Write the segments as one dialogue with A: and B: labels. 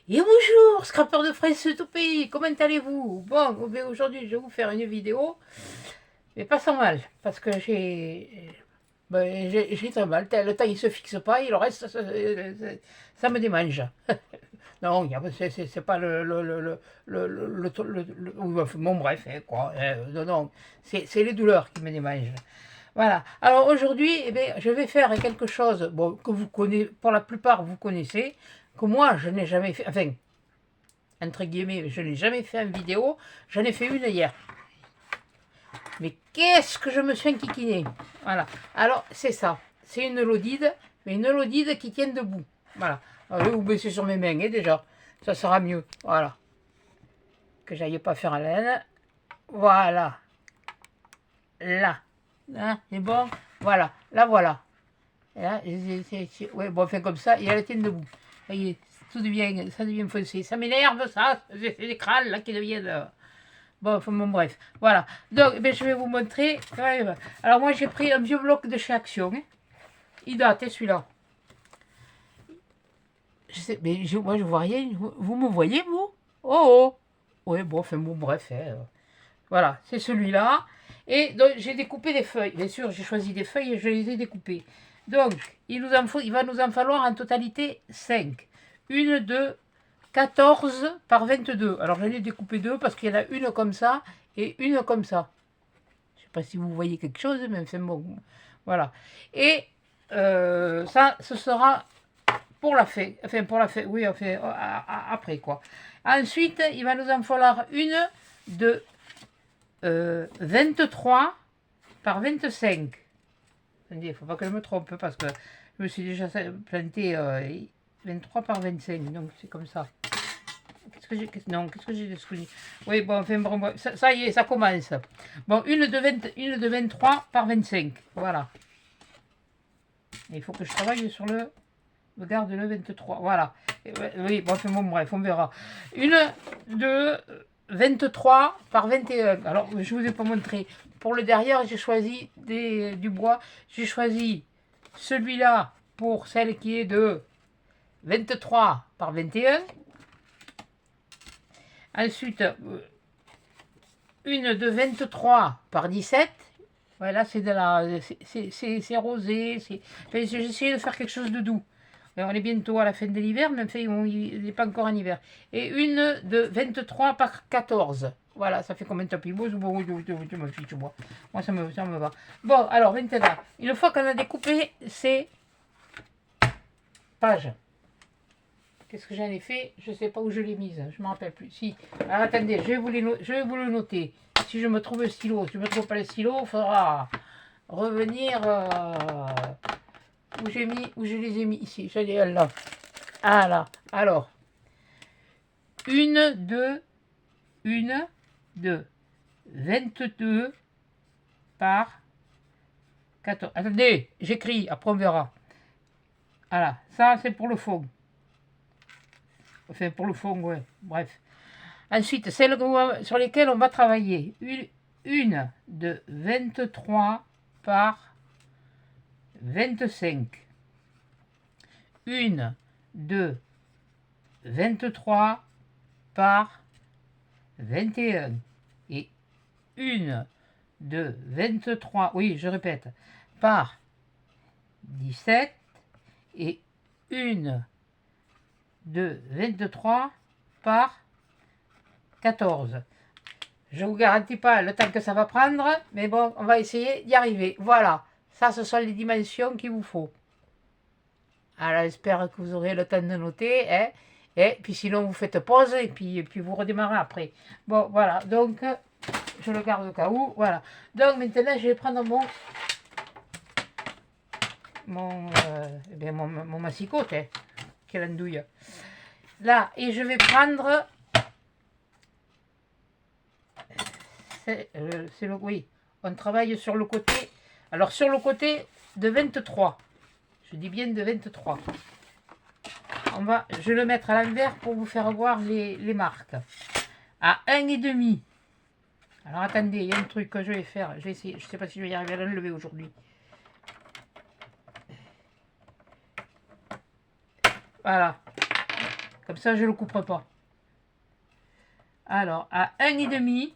A: Et bonjour, scrapeur de fraises de tout pays, comment allez-vous? Bon, aujourd'hui je vais vous faire une vidéo, mais pas sans mal, parce que j'ai très mal. Le temps il se fixe pas, et le reste ça me démange. Non, c'est pas bon bref, hein, quoi. Non, non, c'est les douleurs qui me démangent. Voilà. Alors aujourd'hui, eh bien, je vais faire quelque chose bon, que vous connaissez, pour la plupart vous connaissez, que moi je n'ai jamais fait. Enfin, entre guillemets, je n'ai jamais fait une vidéo, j'en ai fait une hier. Mais qu'est-ce que je me suis enquiquiné. Voilà. Alors, c'est ça. C'est une lodide, mais une lodide qui tient debout. Voilà. Alors, je vais vous baisser sur mes mains, hein, déjà. Ça sera mieux. Voilà. Que j'aille pas faire à laine. Voilà. Là. Hein, c'est bon. Voilà. Là, voilà. Et là, ouais, bon, fait comme ça, et elle tient debout. Ça y est, ça devient foncé. Ça m'énerve, ça. C'est les crânes, là, qui deviennent... Bon, enfin, bon, bref, voilà. Donc, ben, je vais vous montrer. Alors, moi, j'ai pris un vieux bloc de chez Action. Hein. Il date, celui-là. Je sais, mais moi, je vois rien. Vous me voyez, vous? Oh, oh. Oui, bon, enfin, bon, bref. Hein. Voilà, c'est celui-là. Et donc, j'ai découpé des feuilles. Bien sûr, j'ai choisi des feuilles et je les ai découpées. Donc, il va nous en falloir en totalité 5. Une, deux, 14 par 22. Alors, j'en ai découpé deux parce qu'il y en a une comme ça et une comme ça. Je ne sais pas si vous voyez quelque chose, mais enfin bon. Voilà. Et ça, ce sera pour la fête. Enfin, pour la fête, oui, enfin, après quoi. Ensuite, il va nous en falloir une de 23 par 25. Attendez, il ne faut pas que je me trompe parce que je me suis déjà planté 23 par 25. Donc, c'est comme ça. Qu'est-ce que j'ai Non, qu'est-ce que j'ai Oui, bon, enfin, bon, ça y est, ça commence. Bon, une de 23 par 25. Voilà. Et il faut que je travaille sur le... Regarde le 23. Voilà. Oui, bon, enfin, bon, bref, on verra. Une de 23 par 21. Alors, je ne vous ai pas montré. Pour le derrière, j'ai choisi du bois. J'ai choisi celui-là pour celle qui est de 23 par 21. Ensuite, une de 23 par 17. Voilà, c'est de la, c'est rosé. Enfin, j'ai essayé de faire quelque chose de doux. On est bientôt à la fin de l'hiver, mais enfin, il n'est pas encore en hiver. Et une de 23 par 14. Voilà, ça fait combien de tapis? Bon, je me fiche, moi. Moi, ça me va. Bon, alors, maintenant, une fois qu'on a découpé ces pages, qu'est-ce que j'en ai fait? Je ne sais pas où je l'ai mise. Je ne me rappelle plus. Si. Alors, attendez, je vais vous le noter. Si je me trouve le stylo. Si je ne me trouve pas le stylo, il faudra revenir où je les ai mis ici. J'allais là. Ah là. Alors, une, deux, 22 par 14. Attendez, j'écris, après on verra. Voilà, ça c'est pour le fond. Enfin, pour le fond, ouais. Bref. Ensuite, celles sur lesquelles on va travailler. Une de 23 par 25. Une de 23 par 21. Et une de 23, oui, je répète, par 17. Et une de 23 par 14. Je ne vous garantis pas le temps que ça va prendre, mais bon, on va essayer d'y arriver. Voilà, ça, ce sont les dimensions qu'il vous faut. Alors, j'espère que vous aurez le temps de noter, hein. Et puis sinon, vous faites pause et puis vous redémarrez après. Bon, voilà, donc, je le garde au cas où, voilà. Donc, maintenant, je vais prendre mon massicote, hein. Quelle andouille. Là, et je vais prendre... oui, on travaille sur le côté. Alors, sur le côté de 23. Je dis bien de 23. Je vais le mettre à l'envers pour vous faire voir les marques. À 1,5. Alors, attendez, il y a un truc que je vais faire. Je vais essayer. Je ne sais pas si je vais y arriver à l'enlever aujourd'hui. Voilà. Comme ça, je ne le couperai pas. Alors, à 1,5,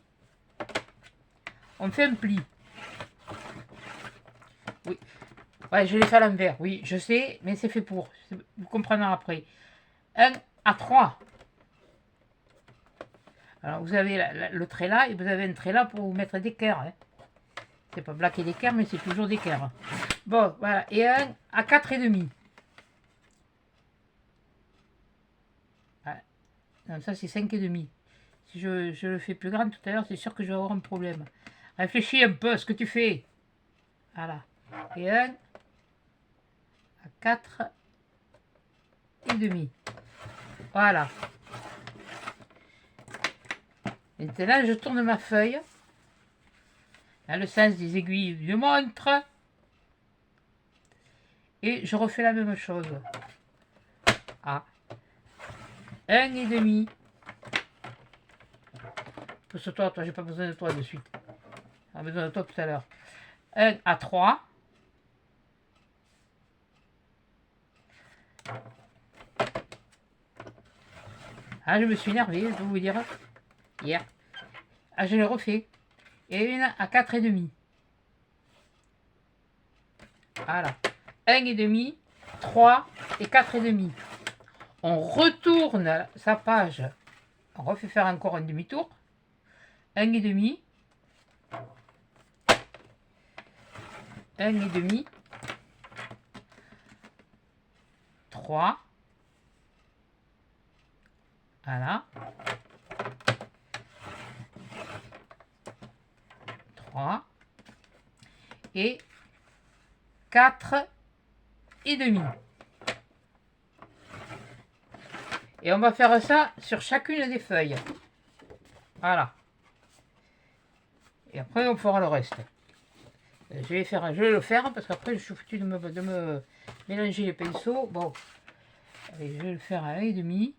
A: on fait un pli. Oui. Ouais, je l'ai fait à l'envers. Oui, je sais, mais c'est fait pour. Vous comprendrez après. 1 à 3. Alors, vous avez le trait là, et vous avez un trait là pour vous mettre d'équerre. Hein. C'est pas black et d'équerre, mais c'est toujours d'équerre. Bon, voilà. Et 1 à 4,5. Ah, non, ça, c'est 5,5. Si je le fais plus grand tout à l'heure, c'est sûr que je vais avoir un problème. Réfléchis un peu à ce que tu fais. Voilà. Et 1 à 4,5. Voilà. Maintenant, je tourne ma feuille dans le sens des aiguilles d'une montre. Et je refais la même chose. À 1,5. Pousse-toi, toi, j'ai pas besoin de toi de suite. J'ai besoin de toi tout à l'heure. 1 à 3. Ah, je me suis énervé, je peux vous dire. Hier. Ah, je l'ai refait. Et 1 à 4,5. Voilà. 1,5, 3 et 4,5. On retourne sa page. On refait faire encore un demi-tour. 1,5. 1,5. 3. Voilà. 3. Et 4,5. Et on va faire ça sur chacune des feuilles. Voilà. Et après, on fera le reste. Je vais le faire parce qu'après, je suis foutu de me mélanger les pinceaux. Bon. Allez, je vais le faire à 1,5.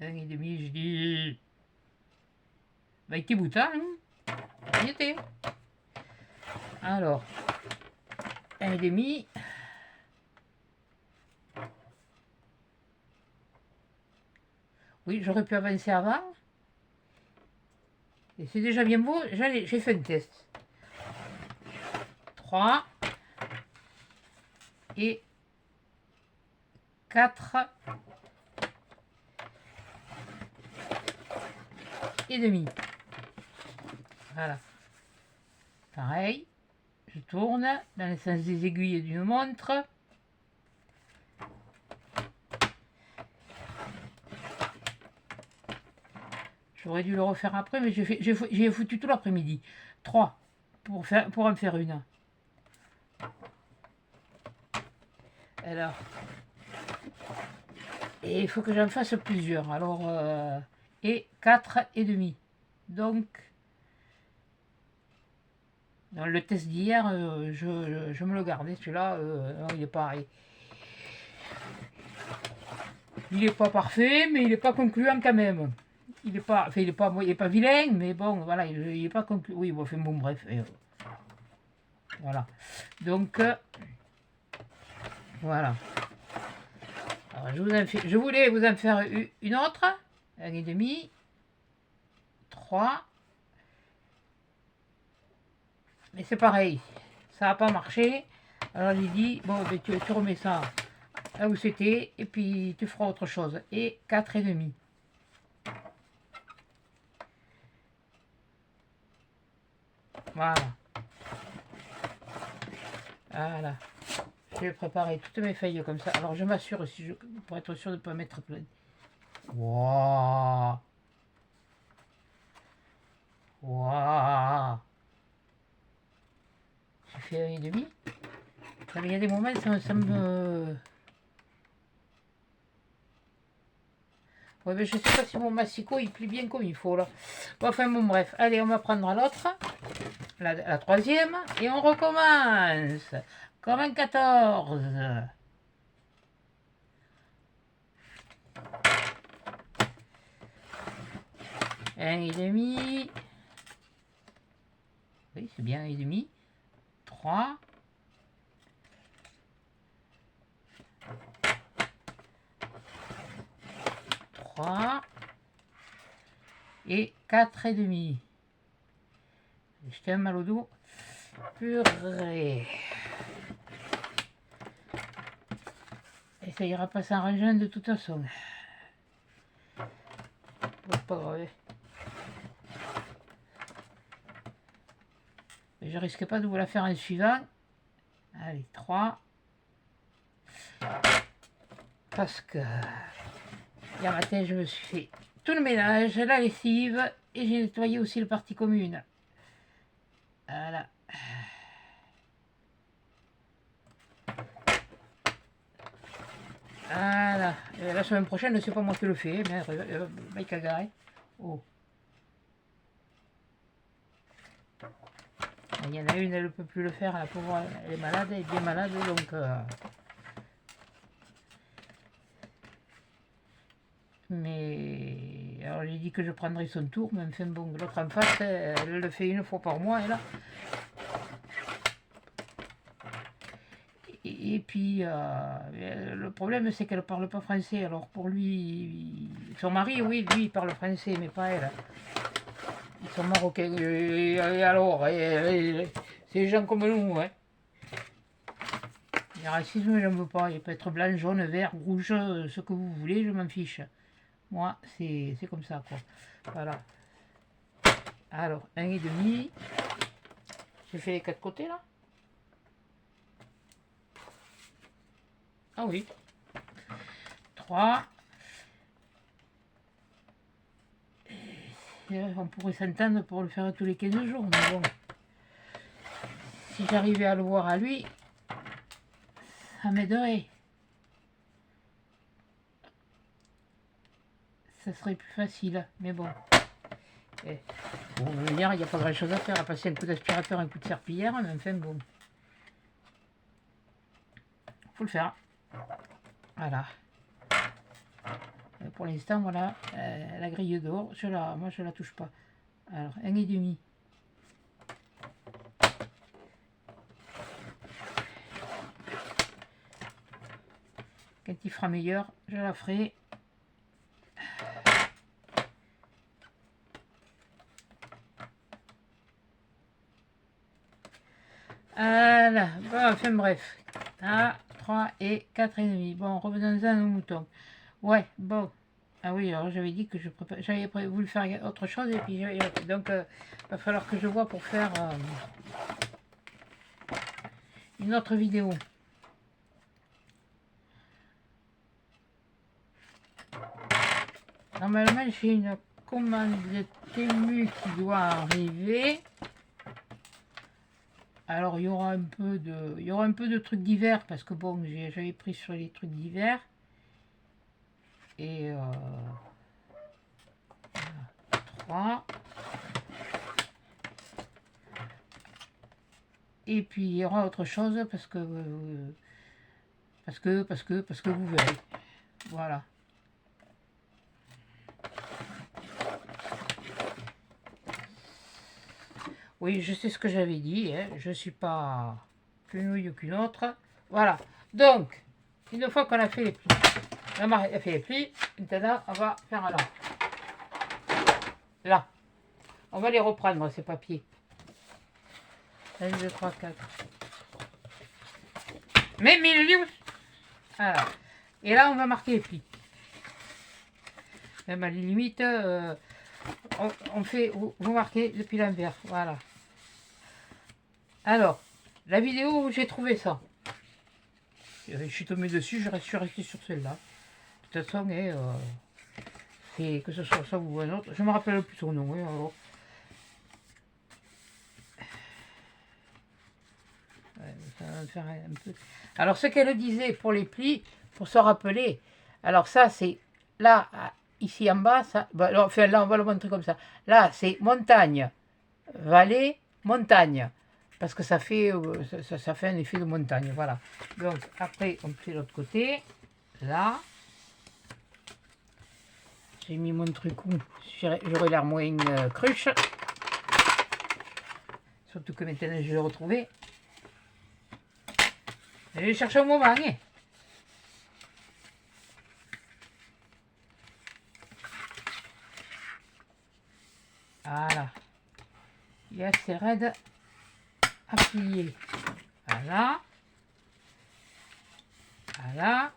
A: 1,5, je dis. Bah, petit boutin, hein. Il était. Alors, 1,5. Oui, j'aurais pu avancer avant. Et c'est déjà bien beau. J'ai fait un test. 3 et 4,5. Voilà. Pareil. Je tourne dans le sens des aiguilles d'une montre. J'aurais dû le refaire après, mais j'ai foutu tout l'après-midi. 3 pour en faire une. Alors, et il faut que j'en fasse plusieurs. Alors, et 4,5. Donc, dans le test d'hier, je me le gardais. Celui-là, il est pareil. Il n'est pas parfait, mais il n'est pas concluant quand même. Il est pas, enfin, il est pas vilain, mais bon, voilà, il est pas concluant. Oui, bon, enfin, bon, bref. Voilà. Donc, voilà. Alors, je voulais vous en faire une autre. 1,5. 3. Mais c'est pareil. Ça n'a pas marché. Alors, j'ai dit, bon, ben, tu remets ça là où c'était, et puis tu feras autre chose. Et 4,5. Voilà. Voilà. Je vais préparer toutes mes feuilles comme ça. Alors, je m'assure aussi, pour être sûr de ne pas mettre plein. Waouh. Waouh. J'ai fait 1,5. Il y a des moments, ça me... Ouais, mais je sais pas si mon massicot il plie bien comme il faut là. Bon, enfin bon, bref. Allez, on va prendre l'autre, la troisième, et on recommence. Comme un 14. 1,5. Oui, c'est bien 1,5. 3. 3 et 4,5. J'étais un mal au dos. Purée. Et ça ira pas s'arranger de toute façon. Bon, pas grave. Je risque pas de vous la faire en suivant. Allez, 3. Parce que hier matin, je me suis fait tout le ménage, la lessive, et j'ai nettoyé aussi le partie commune. Voilà. Voilà. Et la semaine prochaine, c'est pas moi qui le fais, mais Mike a garé. Oh. Il y en a une, elle ne peut plus le faire, la pauvre, elle est malade, elle est bien malade, donc... Mais... Alors j'ai dit que je prendrais son tour, mais enfin bon, l'autre en face, elle le fait une fois par mois, et là... Et puis, le problème, c'est qu'elle ne parle pas français. Alors pour lui, son mari, oui, lui, il parle français, mais pas elle. Ils sont marocains. Et alors, c'est des gens comme nous. Hein. Le racisme, je n'en veux pas. Il peut être blanc, jaune, vert, rouge, ce que vous voulez, je m'en fiche. Moi, c'est comme ça, quoi. Voilà. Alors, 1,5. J'ai fait les 4 côtés, là. Ah oui. 3. On pourrait s'entendre pour le faire tous les 15 jours, mais bon. Si j'arrivais à le voir à lui, ça m'aiderait. Ça serait plus facile, mais bon. Pour me dire, il n'y a pas grand chose à faire, à passer un coup d'aspirateur, un coup de serpillière, mais enfin bon. Faut le faire. Voilà. Et pour l'instant, voilà, la grille d'or, moi je la touche pas. Alors, 1,5. Quand il fera meilleur, je la ferai. Voilà, bon, enfin bref. 3 et 4,5. Bon, revenons-en à nos moutons. Ouais, bon. Ah oui, alors j'avais dit que j'avais voulu faire autre chose et puis donc il va falloir que je vois pour faire une autre vidéo. Normalement, j'ai une commande de Temu qui doit arriver. Alors il y aura un peu de trucs d'hiver parce que bon, j'avais pris sur les trucs d'hiver. Et 3. Et puis il y aura autre chose parce que vous verrez. Voilà. Oui, je sais ce que j'avais dit, hein. Je ne suis pas plus nouille qu'une autre. Voilà. Donc, une fois qu'on a fait les plis, la marque a fait les plis, maintenant on va faire là. Là. On va les reprendre, ces papiers. 1, 2, 3, 4. Mais le voilà. Et là, on va marquer les plis. Même à la limite, vous marquez depuis l'envers. Voilà. Alors, la vidéo où j'ai trouvé ça. Je suis tombé dessus, je suis resté sur celle-là. De toute façon, c'est que ce soit ça ou un autre. Je me rappelle plus son nom. Alors. Ouais, ça va me faire un peu. Alors, ce qu'elle disait pour les plis, pour se rappeler. Alors, ça, c'est là, ici en bas. Ça, enfin, là, on va le montrer comme ça. Là, c'est montagne, vallée, montagne. Parce que ça fait un effet de montagne. Voilà. Donc, après, on fait l'autre côté. Là. J'ai mis mon truc où j'aurais l'air moins cruche. Surtout que maintenant, je l'ai retrouvé. Je vais chercher un moment. Hein. Voilà. Il est assez raide à plier. Voilà. Voilà.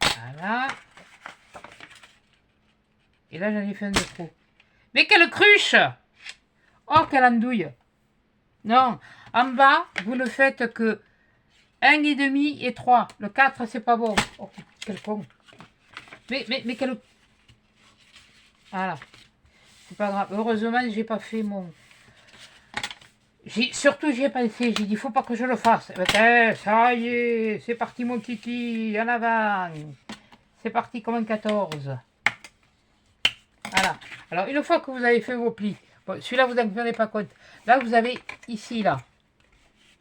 A: Voilà. Et là, j'en ai fait un de trop. Mais quelle cruche! Oh, quelle andouille! Non, en bas, vous ne faites que 1,5 et 3. Le 4, c'est pas bon. Oh, quel con. Mais quel... Voilà. C'est pas grave. Heureusement, j'ai pas fait mon... Surtout, j'y ai pensé. J'ai dit, il faut pas que je le fasse. Eh, ça y est, c'est parti, mon kiki. En avant. C'est parti comme un 14. Voilà. Alors, une fois que vous avez fait vos plis, bon, celui-là, vous n'en prenez pas compte. Là, vous avez ici, là.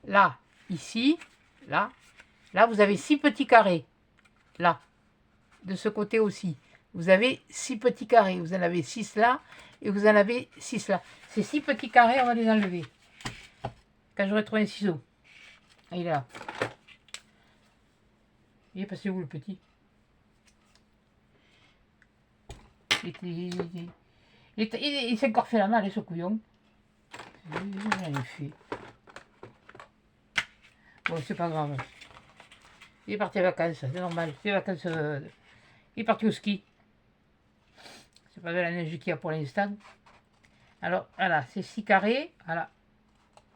A: Là, ici, là. Là, vous avez 6 petits carrés. Là. De ce côté aussi. Vous avez 6 petits carrés. Vous en avez 6 là. Et vous en avez 6 là. Ces 6 petits carrés, on va les enlever. Quand j'aurai trouvé un ciseau. Il est là. Il est passé où le petit? Il s'est encore fait la malle, ce couillon. J'en ai fait. Bon, c'est pas grave. Il est parti en vacances, c'est normal. C'est vacances. Il est parti au ski. C'est pas de la neige qu'il y a pour l'instant. Alors, voilà, c'est 6 carrés. Voilà.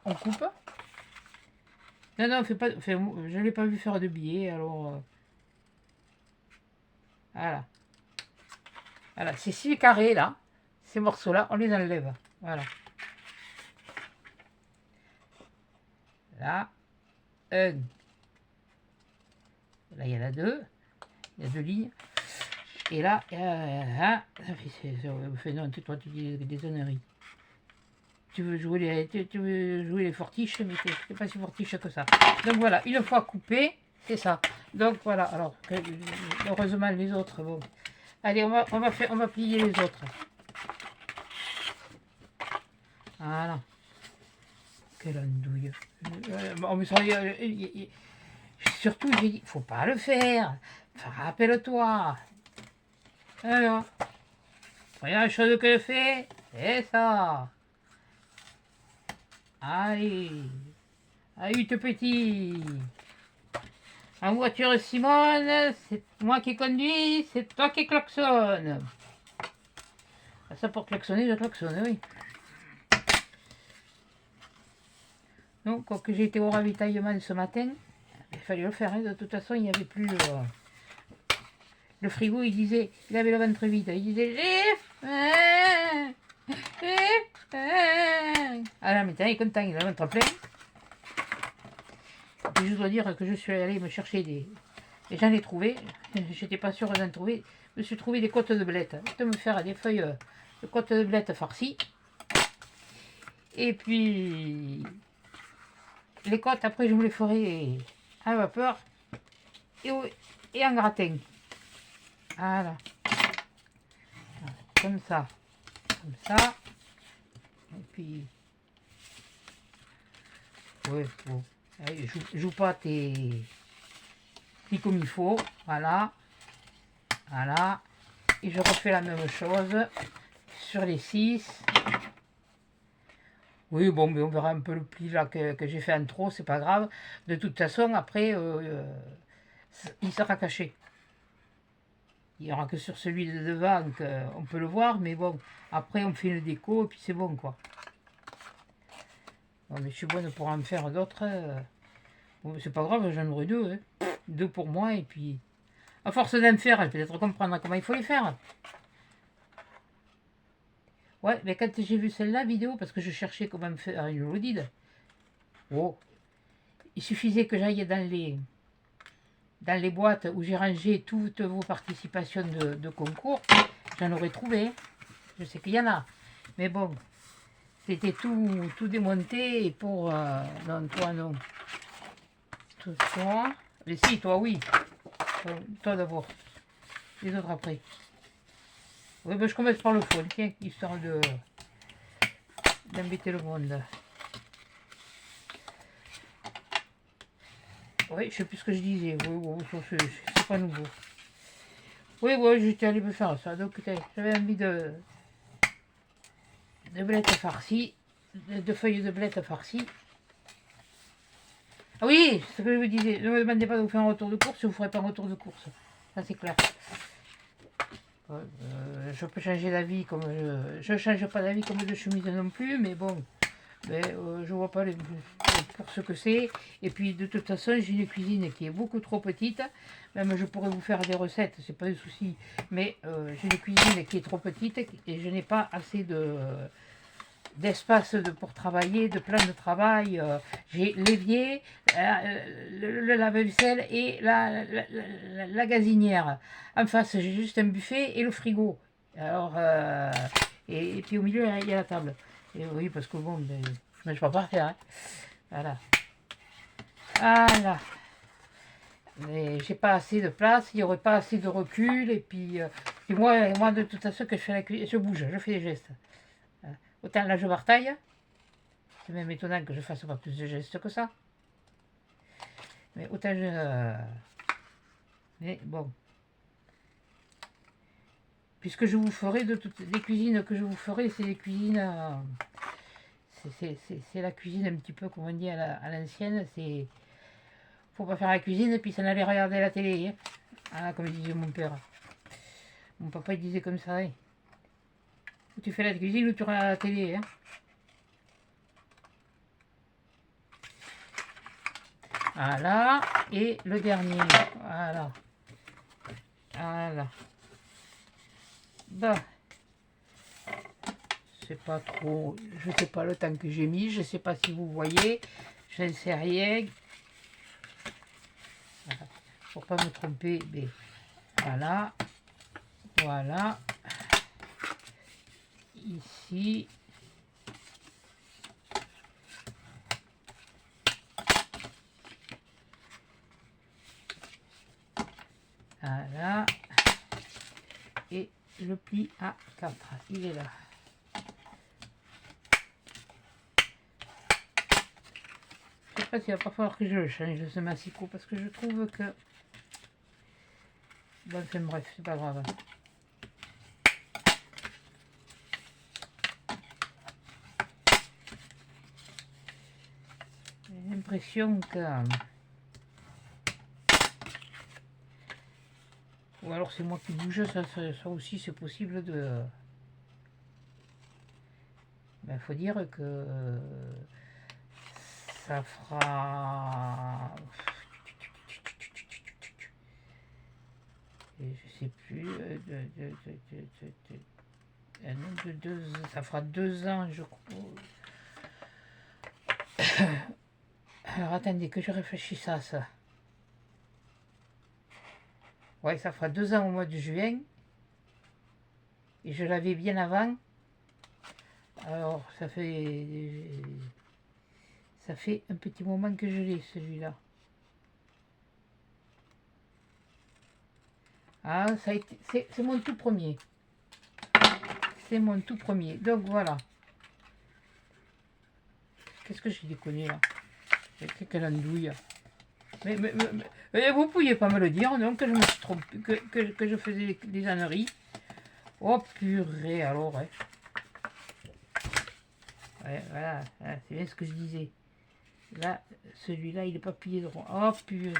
A: On coupe. Non, non, je ne l'ai pas vu faire de billets, alors... voilà. Voilà, ces 6 carrés là, ces morceaux-là, on les enlève. Voilà. Là, 1. Là, il y en a 2. Il y a 2 lignes. Et là, non, toi, tu dis des conneries. Tu veux jouer les fortiches, mais c'est pas si fortiche que ça. Donc voilà, une fois coupé, c'est ça. Donc voilà, alors, heureusement les autres, bon. Allez, on va plier les autres. Voilà. Quelle andouille. Surtout, j'ai dit, faut pas le faire. Enfin, rappelle-toi. Alors, première chose que je fais, c'est ça. Allez. Allez, tout petit. En voiture, Simone, c'est moi qui conduis, c'est toi qui klaxonne. Ça pour klaxonner, je klaxonne, oui. Donc, quand j'ai été au ravitaillement ce matin, il fallait le faire, hein. De toute façon, il n'y avait plus... le frigo, il disait, il avait le ventre vide, il disait, j'ai faim, j'ai faim. Alors maintenant, il est content, il a le ventre plein. Et je dois dire que je suis allée me chercher des... Et j'en ai trouvé, j'étais pas sûre d'en trouver. Je me suis trouvé des côtes de blettes, de me faire des feuilles de côtes de blettes farcies. Et puis, les côtes, après, je me les ferai à vapeur et en gratin. Voilà. Comme ça. Comme ça. Et puis... ouais, bon. Allez, joue pas tes... comme il faut. Voilà. Voilà. Et je refais la même chose sur les 6. Oui, bon, mais on verra un peu le pli là que j'ai fait en trop, c'est pas grave. De toute façon, après, il sera caché. Il n'y aura que sur celui de devant qu'on peut le voir, mais bon, après on fait une déco et puis c'est bon quoi. Bon, mais je suis bonne pour en faire d'autres. Bon, c'est pas grave, j'en aurai 2. Hein. 2 pour moi et puis... à force d'en faire, elle peut-être comprendre comment il faut les faire. Ouais, mais quand j'ai vu celle-là, vidéo, parce que je cherchais comment faire une Lodide. Oh, il suffisait que j'aille dans les boîtes où j'ai rangé toutes vos participations de concours. J'en aurais trouvé. Je sais qu'il y en a. Mais bon, c'était tout démonté et pour... non, toi non. Toi. Mais si, toi oui. Toi d'abord. Les autres après. Oui, ben je commence par le fond, tiens, histoire d'embêter le monde. Oui, je sais plus ce que je disais. Oui, bon, c'est pas nouveau. Oui, oui, j'étais allé me faire ça. Donc, j'avais envie de blettes farcies, de feuilles de blettes farcies. Ah oui, c'est ce que je vous disais. Ne me demandez pas de vous faire un retour de course, vous ne ferez pas un retour de course. Ça, c'est clair. Je peux changer d'avis comme je ne change pas d'avis comme de chemise non plus, mais bon, mais, je vois pas pour ce que c'est. Et puis de toute façon, j'ai une cuisine qui est beaucoup trop petite. Même je pourrais vous faire des recettes, c'est pas un souci. Mais j'ai une cuisine qui est trop petite et je n'ai pas assez d'espace pour travailler, de plan de travail. J'ai l'évier, le lave-vaisselle et la gazinière. En face, j'ai juste un buffet et le frigo. Alors, et puis au milieu, il y a la table. Et oui, parce que bon, ben, je ne mange pas par terre. Hein. Voilà. Voilà. Mais j'ai pas assez de place, il n'y aurait pas assez de recul. Et puis moi, de toute façon, que je fais la cuisine, je bouge, je fais des gestes. Autant là, je bataille. C'est même étonnant que je fasse pas plus de gestes que ça. Mais autant je... mais bon. Puisque je vous ferai de toutes les cuisines que je vous ferai, c'est des cuisines... c'est la cuisine un petit peu, comme on dit à l'ancienne. C'est... Faut pas faire la cuisine et puis s'en aller regarder la télé. Hein. Ah, comme disait mon père. Mon papa il disait comme ça. Hein. Ou tu fais la cuisine ou tu regardes la télé. Hein. Voilà. Et le dernier. Voilà. Voilà. Bon. C'est pas trop. Je sais pas le temps que j'ai mis. Je sais pas si vous voyez. Je ne sais rien. Voilà. Pour pas me tromper. Mais voilà. Voilà. Ici. Voilà. Et le pli à 4. Il est là. Je sais pas s'il va pas falloir que je le change ce massicot parce que je trouve que... Bon, enfin, bref, c'est pas grave. J'ai l'impression que... Ou alors c'est moi qui bouge, ça aussi c'est possible de... Ben, faut dire que ça fera... Et je sais plus... ça fera 2 ans, je crois. Alors attendez que je réfléchisse à ça. Ouais, ça fera 2 ans au mois de juin. Et je l'avais bien avant. Alors, ça fait un petit moment que je l'ai, celui-là. Ah, ça a été, c'est mon tout premier. C'est mon tout premier. Donc, voilà. Qu'est-ce que j'ai déconné, là? Quelle andouille. Mais vous ne pouviez pas me le dire, non, que je me suis trompé, que je faisais des âneries. Oh, purée, alors, ouais. Ouais, voilà, c'est bien ce que je disais. Là, celui-là, il n'est pas plié droit. Oh, purée.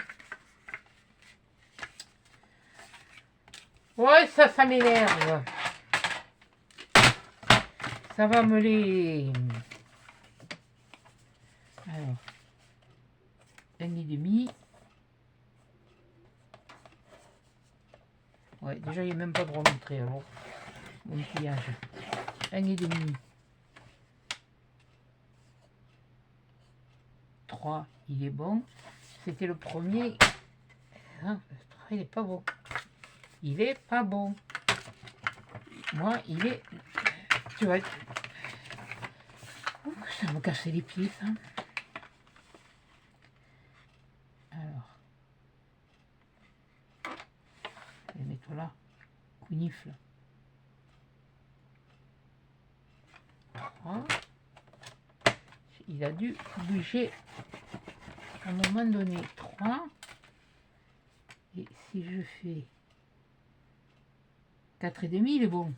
A: Ouais, ça m'énerve. Ça va me les... Alors, 1,5. Ouais, déjà, il n'y a même pas de remontrer, alors. Mon pliage. 1,5. 3, il est bon. C'était le premier. Ah, il n'est pas bon. Il est pas bon. Moi, il est... Tu vois... Ouh, ça me cassait les pieds, ça. Alors. Je vais mettre là. Counifle. 3. Il a dû bouger à un moment donné. 3. Et si je fais 4,5 il est bon.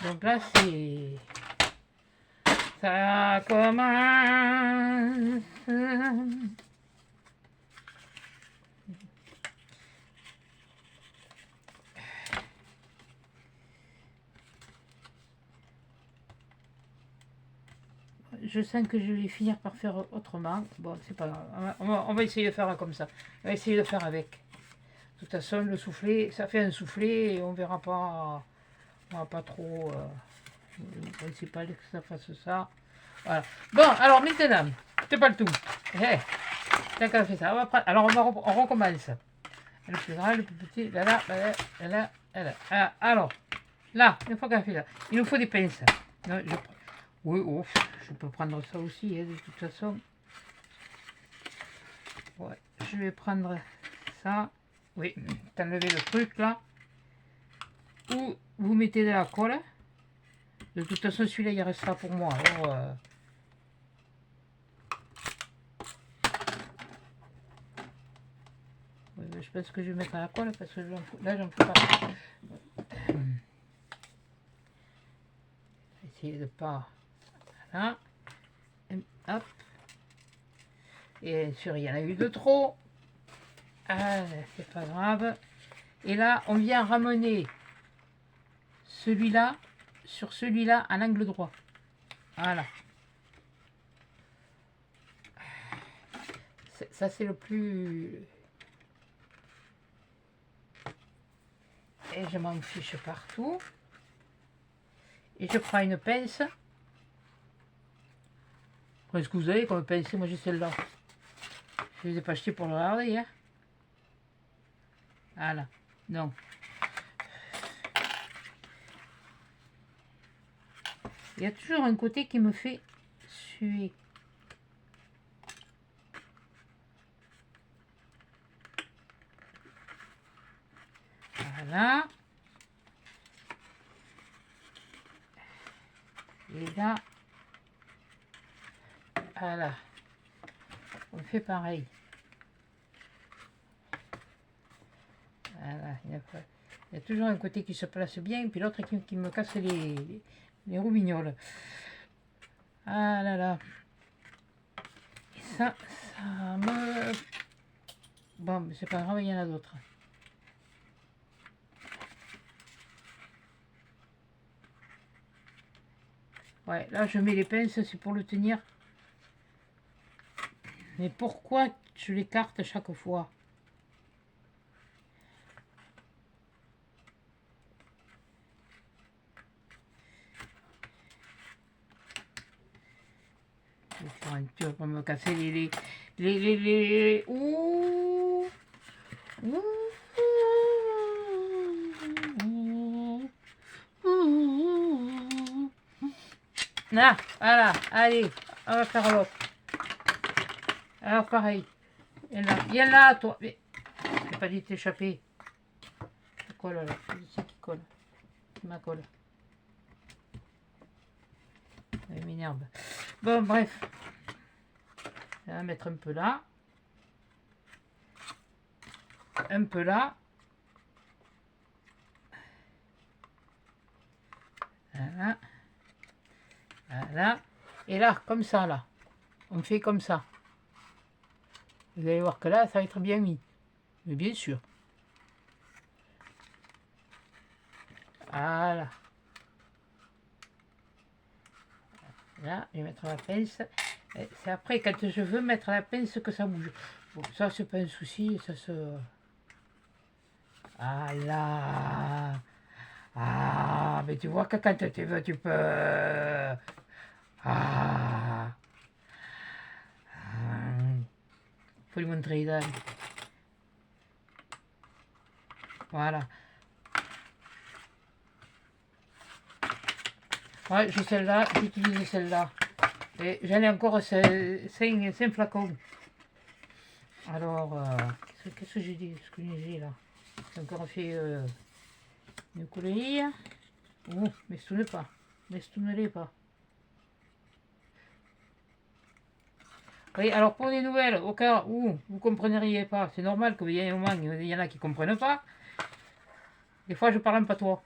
A: Donc là c'est... Ça commence. Je sens que je vais finir par faire autrement. Bon, c'est pas grave. On va essayer de faire comme ça. On va essayer de faire avec. De toute façon, le soufflé, ça fait un soufflé et on verra pas. On va pas trop. Le principal est que ça fasse ça. Voilà. Bon, alors maintenant, c'est pas le tout. Tant qu'on a fait ça, on va prendre. Alors on recommence. Le plus grand, le plus petit, là. Alors, là, une fois qu'on a fait ça, il nous faut des pinces. Non, oui, oh, je peux prendre ça aussi, hein, de toute façon. Ouais, je vais prendre ça. Oui, t'enlevez le truc là. Ou vous mettez de la colle. De toute façon, celui-là, il restera pour moi. Alors, oui, je pense que je vais mettre à la colle parce que là, j'en peux pas. Essayer de pas. Voilà. Hop. Et bien sûr, il y en a eu de trop. Ah, c'est pas grave. Et là, on vient ramener celui-là sur celui-là à l'angle droit. Voilà. Ça, c'est le plus... Et je m'en fiche partout. Et je prends une pince. Est-ce que vous avez comme pince? Moi, j'ai celle-là. Je ne les ai pas achetées pour le regarder. Hein. Voilà. Donc. Il y a toujours un côté qui me fait suer. Voilà. Et là, voilà. On fait pareil. Voilà. Il y a toujours un côté qui se place bien, et puis l'autre qui me casse les roubignoles. Ah là là. Et ça me... Bon, mais c'est pas grave, il y en a d'autres. Ouais, là je mets les pinces, c'est pour le tenir. Mais pourquoi je l'écarte chaque fois? Je vais faire un tour pour me casser les... Ouh. Ouh. Là, voilà, allez, on va faire l'autre. Alors pareil, il y en a, toi. Mais je n'ai pas dit t'échapper. Ça colle là, c'est ici qui colle. C'est ma colle. Elle m'énerve. Bon, bref. On va mettre un peu là. Un peu là. Voilà. Voilà. Et là, comme ça, là. On fait comme ça. Vous allez voir que là, ça va être bien mis. Mais bien sûr. Voilà. Là, je vais mettre la pince. C'est après, quand je veux mettre la pince, que ça bouge. Bon, ça, c'est pas un souci. Ça se... Ah là. Ah, mais tu vois que quand tu veux, tu peux... Ah. Faut lui montrer là. Voilà. Ouais, j'ai celle-là, j'utilise celle-là. Et j'en ai encore 5 flacons. Alors, qu'est-ce que j'ai dit? Ce que j'ai là. J'ai encore fait une coulée. Oh, mais ce n'est pas. Mais ce n'est pas. Oui, alors pour les nouvelles, au cas où vous ne comprendriez pas, c'est normal qu'il y ait un moment, il y en a qui ne comprennent pas. Des fois, je parle en patois.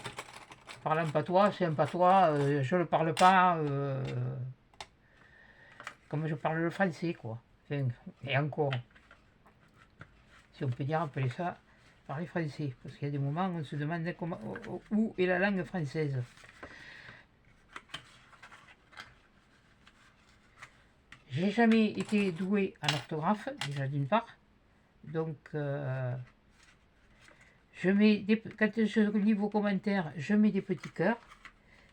A: Je parle en patois, c'est un patois, je ne le parle pas comme je parle le français, quoi. Enfin, et encore, si on peut dire, appeler ça parler français. Parce qu'il y a des moments où on se demande comment, où est la langue française. J'ai jamais été doué en orthographe, déjà d'une part. Donc, quand je lis vos commentaires, je mets des petits cœurs.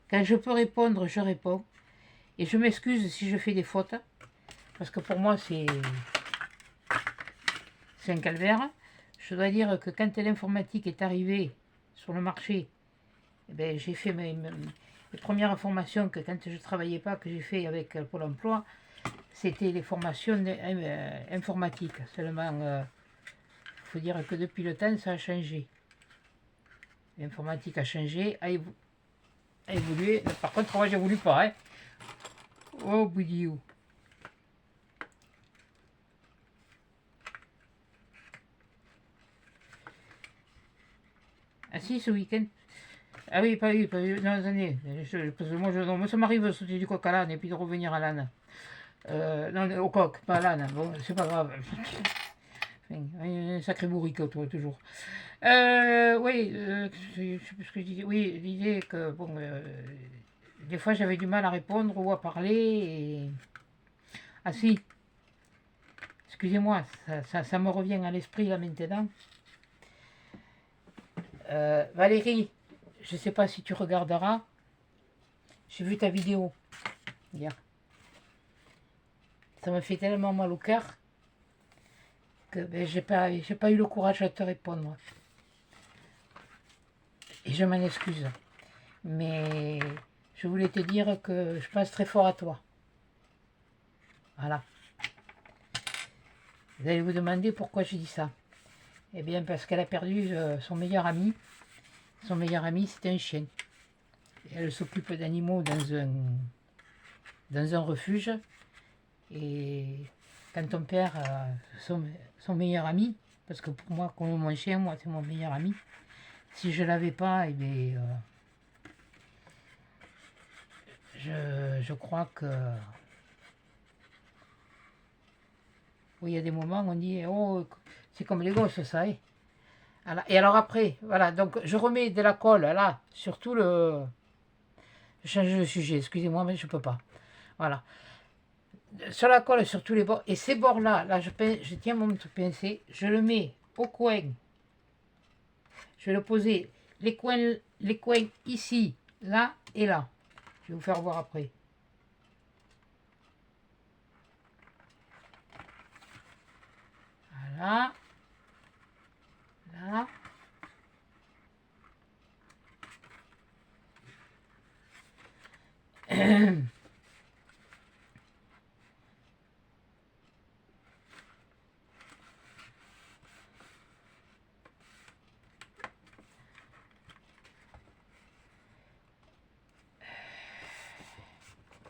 A: Quand je peux répondre, je réponds. Et je m'excuse si je fais des fautes. Parce que pour moi, c'est un calvaire. Je dois dire que quand l'informatique est arrivée sur le marché, eh ben, j'ai fait mes premières formations que quand je ne travaillais pas, que j'ai fait avec Pôle emploi, c'était les formations informatiques. Seulement, il faut dire que depuis le temps, ça a changé. L'informatique a changé, a évolué. Par contre, moi, j'ai voulu pas. Hein. Oh, boudiou. Ah si, ce week-end. Ah oui, pas eu. Non, attendez. Parce que moi, ça m'arrive de sauter du coq à l'âne et puis de revenir à l'âne. Non, au coq, pas à l'âne. Bon, c'est pas grave. Un sacré bourriquot, toujours. Oui, je sais plus ce que je disais. Oui, l'idée que, bon, des fois j'avais du mal à répondre ou à parler. Et... Ah si, excusez-moi, ça me revient à l'esprit là maintenant. Valérie, je sais pas si tu regarderas. J'ai vu ta vidéo hier. Ça me fait tellement mal au cœur que ben, j'ai pas eu le courage de te répondre. Et je m'en excuse. Mais je voulais te dire que je pense très fort à toi. Voilà. Vous allez vous demander pourquoi je dis ça. Eh bien parce qu'elle a perdu son meilleur ami. Son meilleur ami, c'était un chien. Et elle s'occupe d'animaux dans un refuge. Et quand on perd son meilleur ami, parce que pour moi, comme mon chien, moi c'est mon meilleur ami, si je l'avais pas, eh bien, je crois que... Oui, il y a des moments où on dit, oh, c'est comme les gosses, ça, hein. Et alors après, voilà, donc je remets de la colle, là, sur tout le... Je change de sujet, excusez-moi, mais je peux pas. Voilà. Sur la colle, sur tous les bords. Et ces bords-là, là, je tiens mon pincé, je le mets au coin. Je vais le poser les coins ici, là et là. Je vais vous faire voir après. Voilà. Là.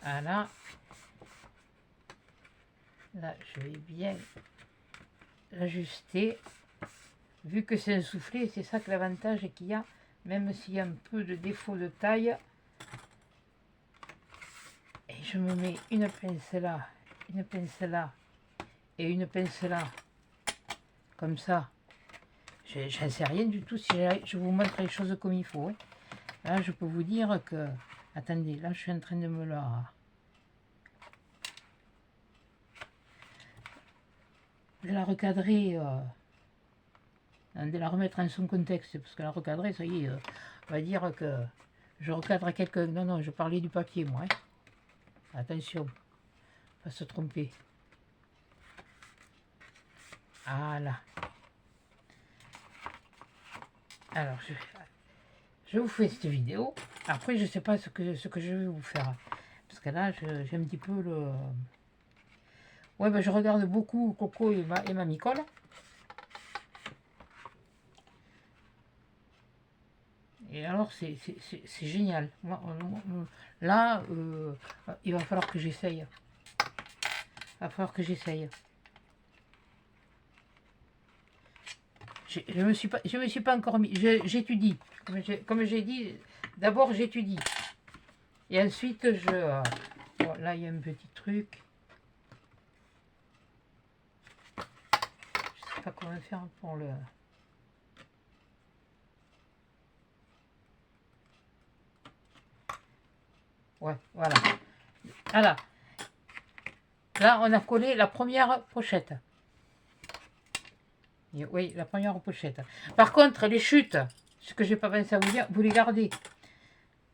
A: Voilà. Là, je vais bien l'ajuster. Vu que c'est un soufflé, c'est ça que l'avantage qu'il y a, même s'il y a un peu de défaut de taille. Et je me mets une pince là, une pince là et une pince là. Comme ça. J'en sais rien du tout si je vous montre les choses comme il faut. Hein. Là, je peux vous dire que... Attendez, là, je suis en train de me la recadrer, de la remettre en son contexte, parce que la recadrer, ça y est, on va dire que je recadre quelqu'un. Non, non, je parlais du papier, moi. Hein. Attention, pas se tromper. Voilà. Alors, je vous fais cette vidéo. Après, je sais pas ce que je vais vous faire. Parce que là, j'ai un petit peu le... Ouais, ben, je regarde beaucoup Coco et Mamie Colle. Et alors, c'est génial. Là, il va falloir que j'essaye. Il va falloir que j'essaye. je me suis pas encore mis. J'étudie. Comme j'ai dit, d'abord j'étudie. Et ensuite bon, là il y a un petit truc. Je sais pas comment faire pour le. Ouais, voilà. Voilà. Là, on a collé la première pochette. Et oui, la première pochette. Par contre, les chutes, ce que j'ai pas pensé à vous dire, vous les gardez.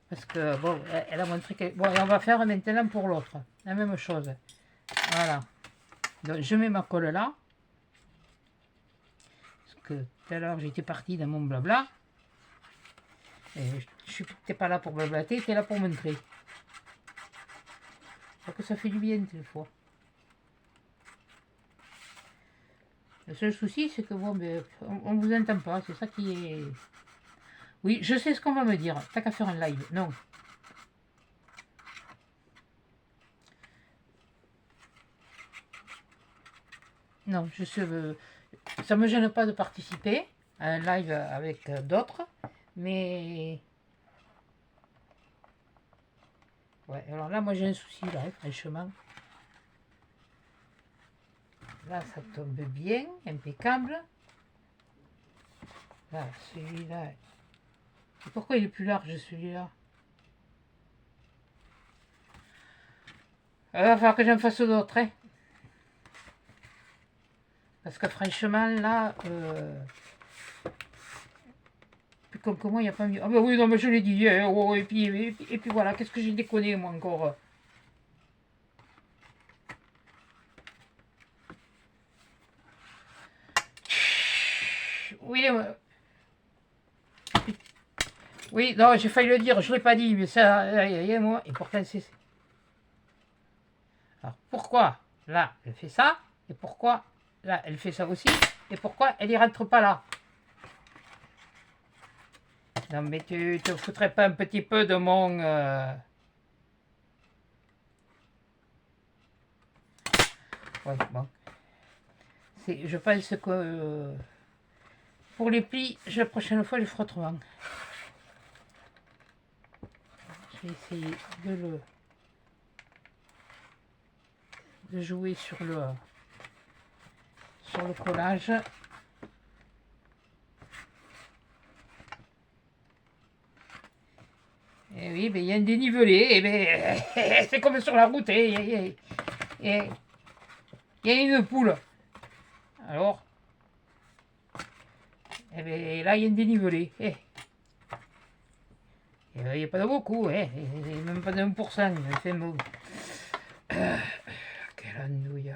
A: Parce que, bon, elle a montré que... Bon, et on va faire maintenant pour l'autre. La même chose. Voilà. Donc, je mets ma colle là. Parce que tout à l'heure, j'étais partie dans mon blabla. Et je n'étais pas là pour blablater, j'étais là pour montrer. Donc, ça fait du bien, des fois. Le seul souci, c'est que bon, ben, on ne vous entend pas. C'est ça qui est... Oui, je sais ce qu'on va me dire. T'as qu'à faire un live. Non. Non, ça me gêne pas de participer à un live avec d'autres, mais... Ouais, alors là, moi j'ai un souci, là, franchement. Là, ça tombe bien, impeccable. Là, celui-là... Et pourquoi il est plus large, celui-là? Il va falloir que j'en fasse d'autres, hein. Parce que franchement, là... Plus comme que moi, il n'y a pas mieux. Ah ben oui, non, mais je l'ai dit. Oh, et puis voilà, qu'est-ce que j'ai déconné, moi, encore. Oui, oui, non, j'ai failli le dire, je ne l'ai pas dit, mais ça, moi, et pourtant c'est... Alors, pourquoi là, elle fait ça, et pourquoi là, elle fait ça aussi, et pourquoi elle y rentre pas là? Non, mais tu te foutrais pas un petit peu de mon... Ouais, bon. Je pense que... pour les plis, la prochaine fois, je ferai autrement. Je vais essayer de jouer sur le collage. Et oui, ben, il y a un dénivelé, et ben, c'est comme sur la route, il y a une poule. Alors, et ben, là, il y a un dénivelé. Il n'y a pas de beaucoup, même pas de 1%. Fait bon. Quelle andouille.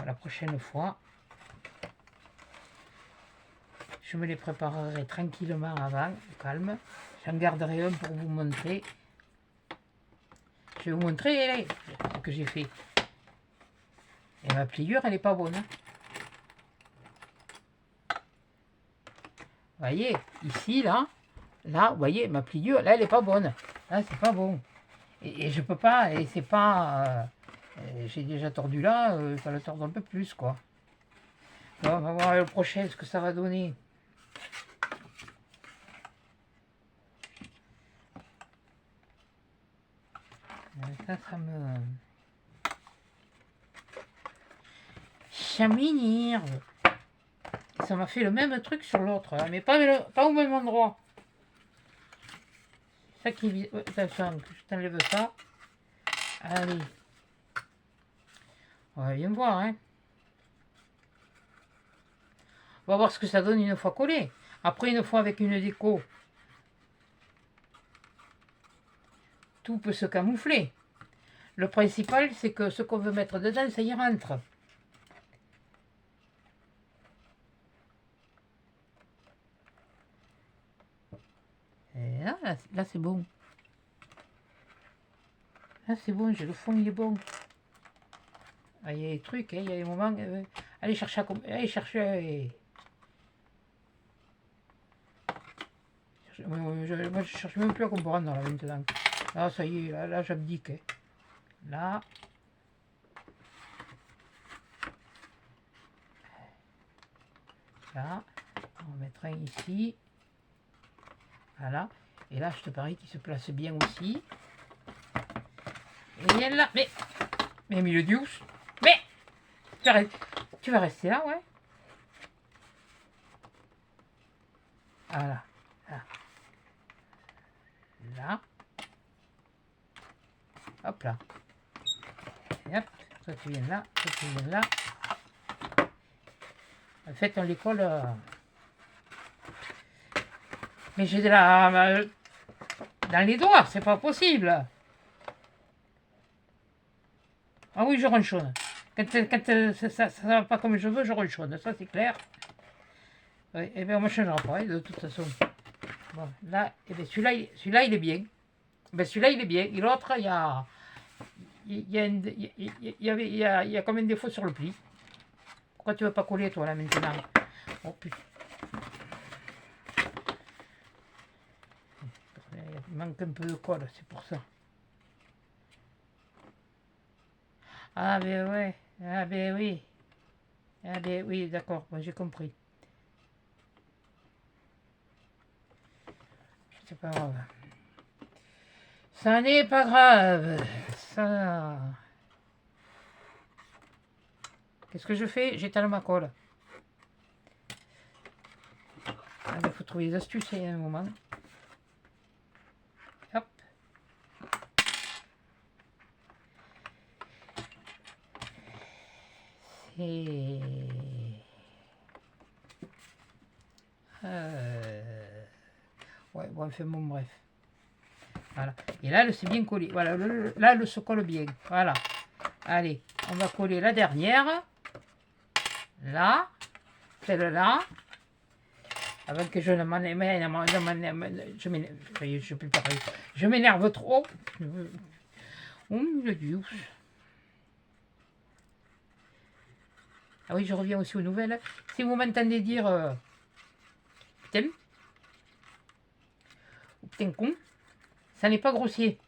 A: La prochaine fois, je me les préparerai tranquillement avant, calme. J'en garderai un pour vous montrer. Je vais vous montrer ce que j'ai fait. Et ma pliure, elle n'est pas bonne. Vous voyez, ici, là, vous voyez, ma pliure, là, elle n'est pas bonne. Là, c'est pas bon. Et je peux pas, et c'est pas... j'ai déjà tordu là, ça le tord un peu plus, quoi. Bon, on va voir le prochain, ce que ça va donner. Ça me... Chaminir. Ça m'a fait le même truc sur l'autre, hein, mais pas au même endroit. Ça qui... Attention, je t'enlève ça. Allez. On va bien voir, hein. On va voir ce que ça donne une fois collé. Après, une fois avec une déco, tout peut se camoufler. Le principal, c'est que ce qu'on veut mettre dedans, ça y rentre. Et là c'est bon. Là, c'est bon, j'ai le fond, il est bon. Ah, il y a des trucs, hein, il y a des moments... allez chercher à... Allez chercher... Moi, je cherche même plus à comprendre là, maintenant. Là, ça y est, là j'abdique. Hein. Là... Là, on va mettre un ici. Voilà. Et là, je te parie qu'il se place bien aussi. Et elle là, mais milieu du ouf. Mais tu vas rester là, ouais. Voilà. Là. Là. Hop là. Et hop. Toi tu viens là. Toi tu viens là. En fait, on les colle. Mais j'ai de la. Dans les doigts, c'est pas possible. Ah oui, je ronchonne. Quand ça va pas comme je veux, je ronchonne. Ça, c'est clair. Oui, et bien, on ne changera pas, de toute façon. Bon, là, et bien, celui-là, il est bien. Ben, celui-là, il est bien. Et l'autre, il y a. Il y a comme un défaut sur le pli. Pourquoi tu ne veux pas coller, toi, là, maintenant? Oh, putain. Il manque un peu de colle, c'est pour ça. Ah, ben ouais. Ah, ben oui. Ah, ben oui, d'accord. Bon, j'ai compris. C'est pas grave. Ça n'est pas grave. Ça. Qu'est-ce que je fais? J'étale ma colle. Ah, il faut trouver des astuces à un moment. Hop. Et... Ouais, bon, enfin bon, bref. Voilà. Et là, c'est bien collé. Voilà, là, le se colle bien. Voilà. Allez, on va coller la dernière. Là. Celle-là. Avant que je ne je m'énerve trop. Oh, mon Dieu. Ah oui, je reviens aussi aux nouvelles. Si vous m'entendez dire putain, ou putain con, ça n'est pas grossier.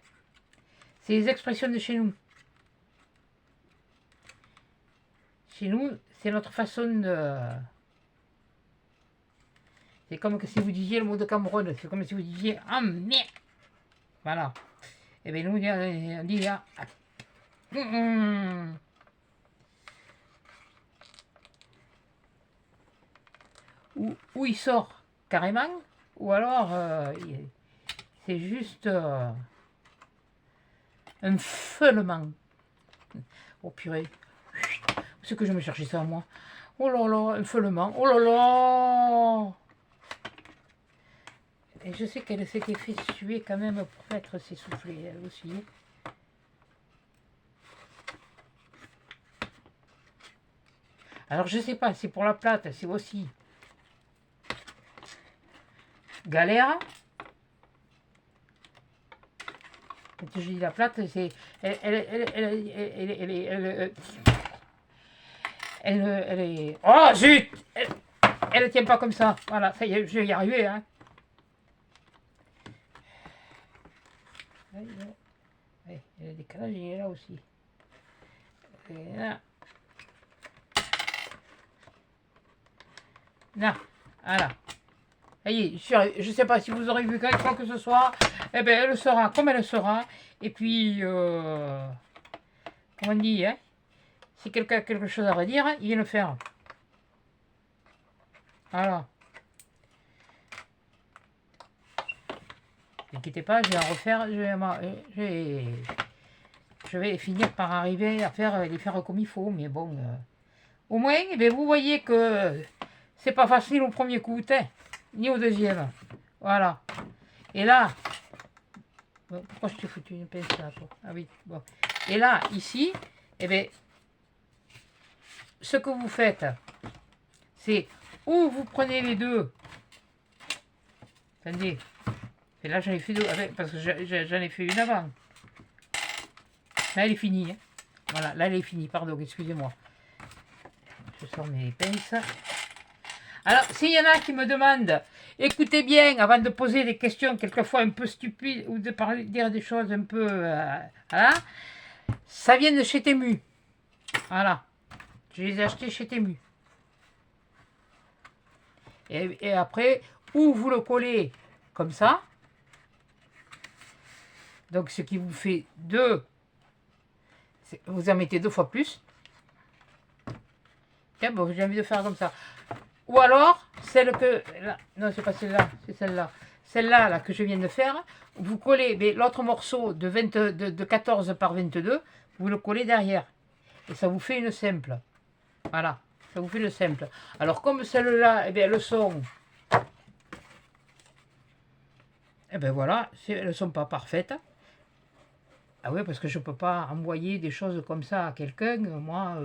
A: C'est les expressions de chez nous. Chez nous, c'est notre façon de... C'est comme que si vous disiez le mot de Cameroun, c'est comme si vous disiez ah merde. Voilà. Et bien nous on dit ah, ou il sort carrément, ou alors c'est juste un feulement. Oh purée. C'est que je me cherchais ça moi. Oh là là, un feulement. Oh là là. Et je sais qu'elle s'était fait suer quand même pour être s'essouffler elle aussi. Alors je sais pas, c'est pour la plate, c'est aussi galère. Quand je dis la plate, c'est elle est. Oh zut. Elle ne tient pas comme ça. Voilà, ça y est, je vais y arriver. Hein. Ouais, le décalage, il est là aussi. Et là. Là, voilà. Ça y est, je ne sais pas si vous aurez vu quoi que ce soit. Eh bien, elle sera comme elle sera. Et puis, comment on dit, hein, si quelqu'un a quelque chose à redire, il vient le faire. Voilà. N'inquiétez pas, je vais en refaire. Je vais finir par arriver à les faire comme il faut. Mais bon, au moins, eh bien, vous voyez que c'est pas facile au premier coup, ni au deuxième. Voilà. Et là, bon, pourquoi je t'ai foutu une pince là, toi? Ah oui, bon. Et là, ici, eh bien, ce que vous faites, c'est ou vous prenez les deux. Attendez. Et là, j'en ai fait deux, parce que j'en ai fait une avant. Là, elle est finie. Hein. Voilà, là, elle est finie. Pardon, excusez-moi. Je sors mes pinces. Alors, s'il y en a qui me demandent, écoutez bien, avant de poser des questions quelquefois un peu stupides, ou de dire des choses un peu... voilà. Ça vient de chez Temu. Voilà. Je les ai achetés chez Temu. Et après, ou vous le collez comme ça, donc ce qui vous fait 2, vous en mettez 2 fois plus. Tiens, bon, j'ai envie de faire comme ça. Ou alors, celle que... Là, non, c'est pas celle-là, c'est celle-là. Celle-là là, que je viens de faire, vous collez l'autre morceau de 14 par 22, vous le collez derrière. Et ça vous fait une simple. Voilà, ça vous fait le simple. Alors, comme celle-là, eh bien, elles sont... Eh bien, voilà, elles ne sont pas parfaites. Ah oui, parce que je ne peux pas envoyer des choses comme ça à quelqu'un. Moi,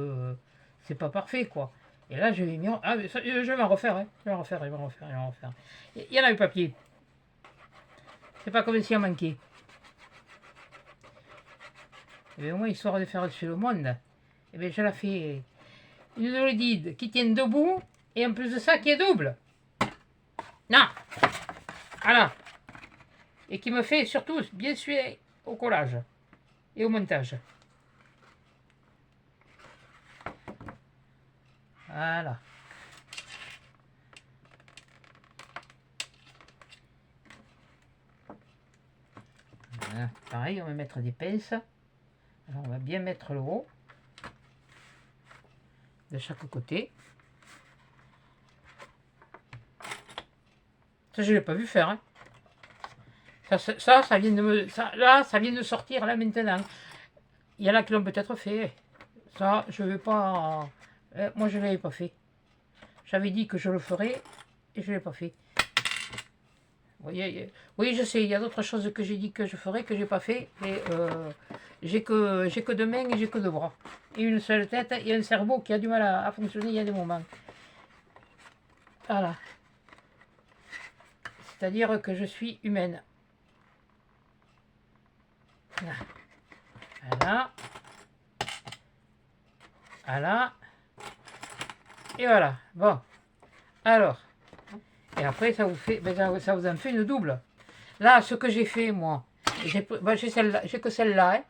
A: c'est pas parfait, quoi. Et là, je vais mis... Ah, je vais en refaire, hein. Je vais en refaire, je vais en refaire, je vais en refaire. Il y en a eu papier. C'est pas comme s'il en manquait. Et bien, au moins, histoire de faire sur le monde, et bien, je la fais une solide qui tient debout, et en plus de ça, qui est double. Non. Voilà. Et qui me fait surtout bien suer au collage et au montage. Voilà. Voilà. Pareil, on va mettre des pinces. Alors, on va bien mettre le haut de chaque côté. Ça, je ne l'ai pas vu faire. Hein. Ça vient de me... ça vient de sortir là maintenant. Il y en a qui l'ont peut-être fait. Ça, je ne vais pas... moi, je ne l'avais pas fait. J'avais dit que je le ferais et je ne l'ai pas fait. Voyez, oui, je sais, il y a d'autres choses que j'ai dit que je ferais que j'ai pas fait. Et j'ai que 2 mains et j'ai que 2 bras. Et une seule tête et un cerveau qui a du mal à fonctionner il y a des moments. Voilà. C'est-à-dire que je suis humaine. Voilà. Voilà. Et voilà. Bon. Alors. Et après, ça vous fait, ça vous en fait une double. Là, ce que j'ai fait, moi, j'ai que celle-là. Hein.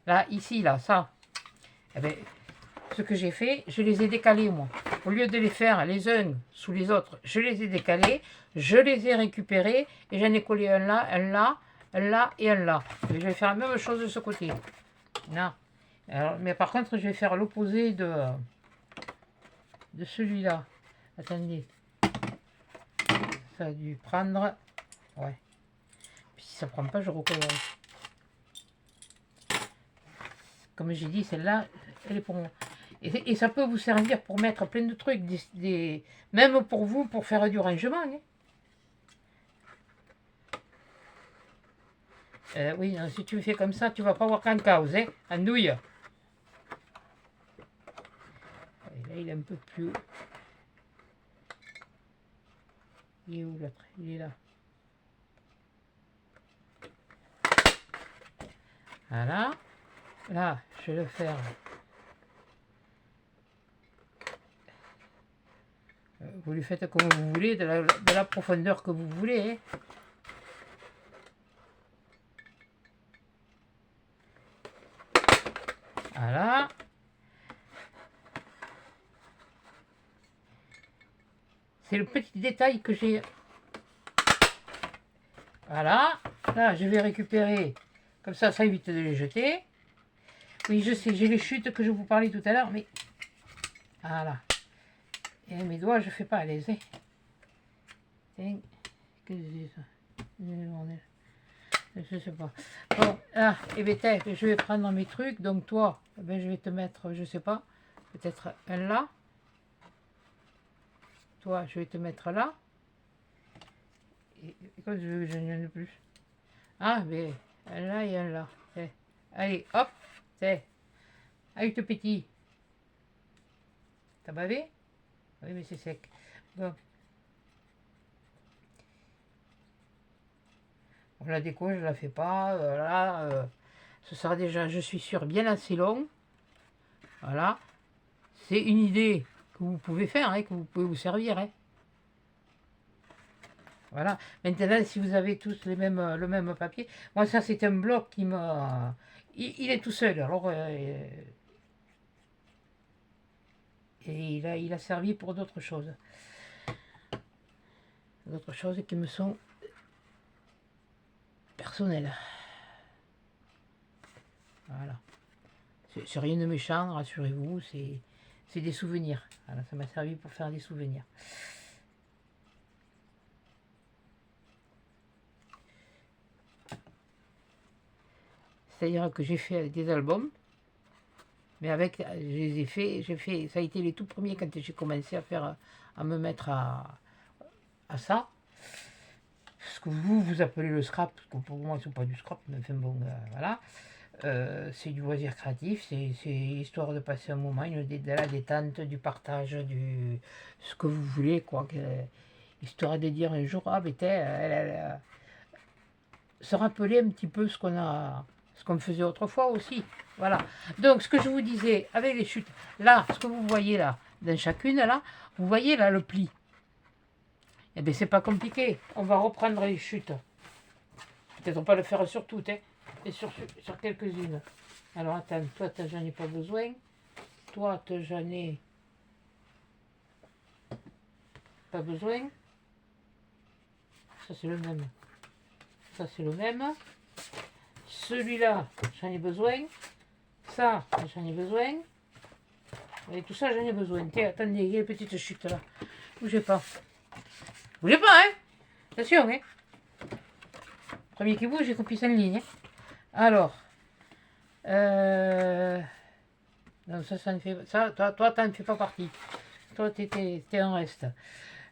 A: Là, ici, là, ça. Eh bien, ce que j'ai fait, je les ai décalés, moi. Au lieu de les faire les uns sous les autres, je les ai décalés, je les ai récupérés et j'en ai collé un là, un là, un là et un là. Et je vais faire la même chose de ce côté. Non. Alors, mais par contre, je vais faire l'opposé de celui-là. Attendez. Ça a dû prendre. Ouais. Puis si ça prend pas, je recolle. Comme j'ai dit, celle-là, elle est pour moi. Et ça peut vous servir pour mettre plein de trucs, même pour vous, pour faire du rangement. Hein. Oui, non, si tu le fais comme ça, tu vas pas avoir qu'en cause, hein, en douille. Et là, il est un peu plus haut. Il est où l'autre? Il est là. Voilà. Là, je vais le faire. Vous lui faites comme vous voulez, de la profondeur que vous voulez. Hein. Voilà. C'est le petit détail que j'ai. Voilà. Là, je vais récupérer. Comme ça évite de les jeter. Oui, je sais, j'ai les chutes que je vous parlais tout à l'heure, mais... Voilà. Et mes doigts, je fais pas à l'aise. Hein. Tiens, qu'est-ce que c'est ça? Je sais pas. Bon, là, et bien, je vais prendre mes trucs. Donc, toi, ben, je vais te mettre, je sais pas, peut-être un là. Toi, je vais te mettre là. Et comme je n'en ai plus. Ah, mais un là et un là. Tiens. Allez, hop. Tiens. Allez, tout petit. T'as bavé? Oui, mais c'est sec. Bon. La déco, je la fais pas. Là, ce sera déjà, je suis sûr, bien assez long. Voilà. C'est une idée que vous pouvez faire, hein, que vous pouvez vous servir. Hein. Voilà. Maintenant, si vous avez tous le même papier, moi ça c'est un bloc qui me... il est tout seul. Alors, et il a servi pour d'autres choses. d'autres choses qui me sont personnelles. Voilà. C'est rien de méchant, rassurez-vous, c'est des souvenirs. Voilà, ça m'a servi pour faire des souvenirs. C'est-à-dire que j'ai fait des albums, mais avec, je les ai fait, ça a été les tout premiers quand j'ai commencé à me mettre à ça. Ce que vous appelez le scrap, parce que pour moi c'est pas du scrap, mais enfin bon, voilà. C'est du loisir créatif, c'est histoire de passer un moment, de la détente, du partage, ce que vous voulez, quoi. Histoire de dire un jour, ah ben se rappeler un petit peu ce qu'on faisait autrefois aussi. Voilà. Donc ce que je vous disais, avec les chutes, là, ce que vous voyez là, dans chacune, là, vous voyez là le pli. Eh bien c'est pas compliqué, on va reprendre les chutes. Peut-être pas le faire sur toutes, hein, et sur quelques-unes. Alors attends, toi j'en ai pas besoin. Toi j'en ai pas besoin. Ça c'est le même. Ça c'est le même. Celui-là, j'en ai besoin. Ça, j'en ai besoin. Et tout ça, j'en ai besoin. Tiens, attendez, il y a une petite chute là. Bougez pas. Bougez pas, hein. Attention, hein. Premier qui bouge, j'ai copié ça en ligne. Hein. Alors. Non, ça ne fait ça. Toi, t'en fais pas partie. Toi, t'es en reste.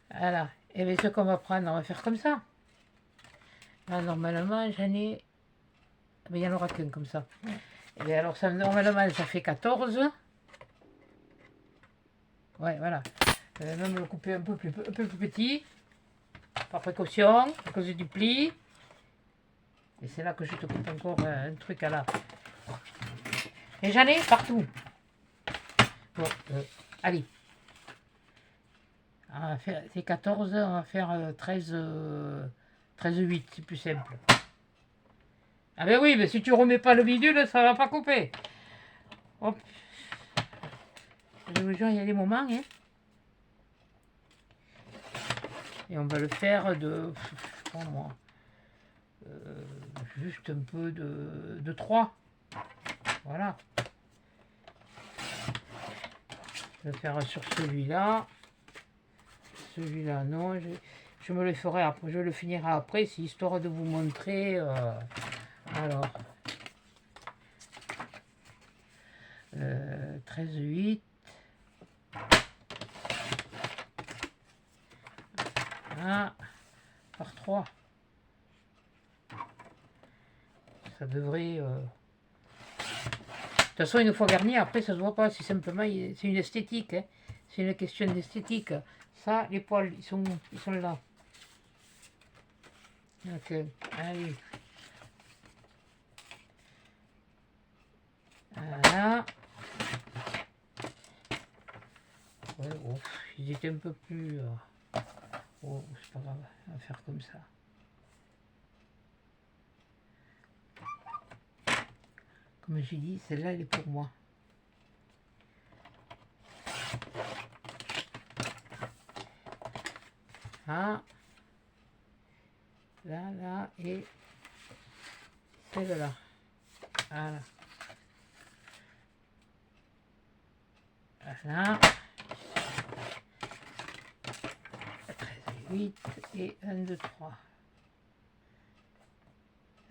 A: Voilà. Et bien, ce qu'on va prendre, on va faire comme ça. Là, normalement, j'en ai. Mais il n'y en aura qu'un comme ça. Et bien, alors, ça, normalement, ça fait 14. Ouais, voilà. Je vais même le couper un peu plus petit. Par précaution, à cause du pli. Et c'est là que je te coupe encore un truc à la. Et j'en ai partout. Bon, allez. On va faire, c'est 14, on va faire 13, 8, c'est plus simple. Ah ben oui, mais si tu remets pas le bidule, ça va pas couper. Hop. Je vous jure, il y a des moments, hein. Et on va le faire de, je sais pas moi, juste un peu de 3. Voilà. Je vais faire sur celui-là. Celui-là, non. Je me le ferai après. Je le finirai après. C'est histoire de vous montrer. Alors. 13, 8. Voilà. Par 3. Ça devrait... De toute façon, une fois garni, après, ça se voit pas. C'est simplement... C'est une esthétique. Hein. C'est une question d'esthétique. Ça, les poils, ils sont là. Ok, allez. Voilà. Ouais, oh, ils étaient un peu plus... Oh, c'est pas grave, on va faire comme ça. Comme j'ai dit, celle-là, elle est pour moi. Ah. Là, et celle-là. Voilà. Voilà. 13, 8 et 1, 2, 3.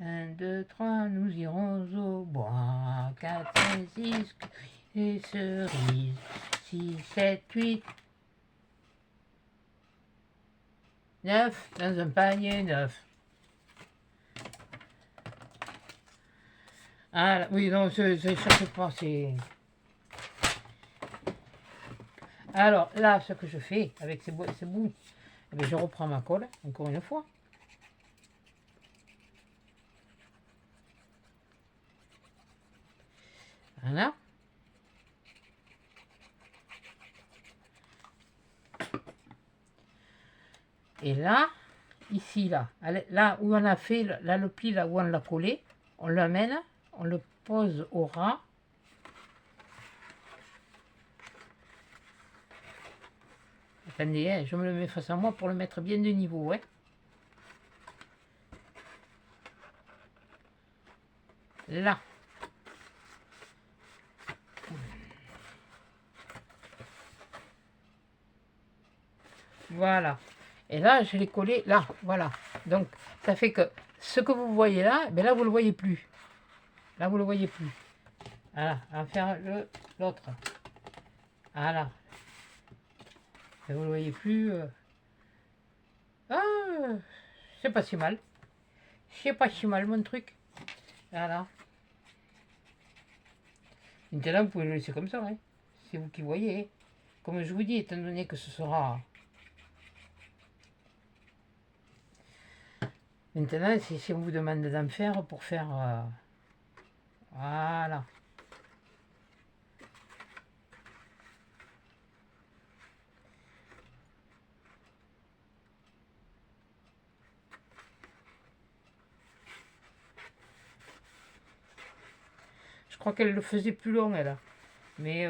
A: 1, 2, 3, nous irons au bois. 4, 5, 6, et cerises. 6, 7, 8. 9, dans un panier 9. Ah oui, non, ça fait pas, c'est... Alors, là, ce que je fais avec ces bouts, eh bien, je reprends ma colle, encore une fois. Voilà. Et là, ici, là où on a fait, là, le pli, là où on l'a collé, on l'amène, on le pose au ras. Attendez, hein, je me le mets face à moi pour le mettre bien de niveau. Hein. Là. Voilà. Et là, je l'ai collé là. Voilà. Donc, ça fait que ce que vous voyez là, ben là, vous ne le voyez plus. Là, vous ne le voyez plus. Voilà. On va faire l'autre. Voilà. Et vous ne le voyez plus. Ah, c'est pas si mal. C'est pas si mal, mon truc. Voilà. Maintenant, vous pouvez le laisser comme ça. Hein. C'est vous qui voyez. Hein. Comme je vous dis, étant donné que ce sera... Maintenant, si on vous demande d'en faire pour faire... Voilà. Je crois qu'elle le faisait plus long, elle. Mais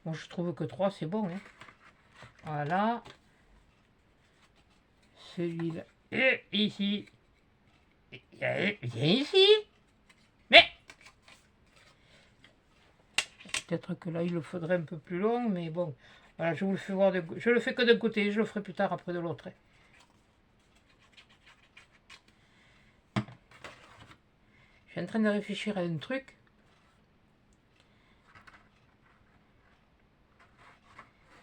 A: moi, je trouve que 3, c'est bon. Hein. Voilà. Celui-là. Et ici. Viens ici. Mais peut-être que là, il le faudrait un peu plus long, mais bon. Voilà, je vous le fais voir. Je le fais que d'un côté, je le ferai plus tard après de l'autre. Je suis en train de réfléchir à un truc.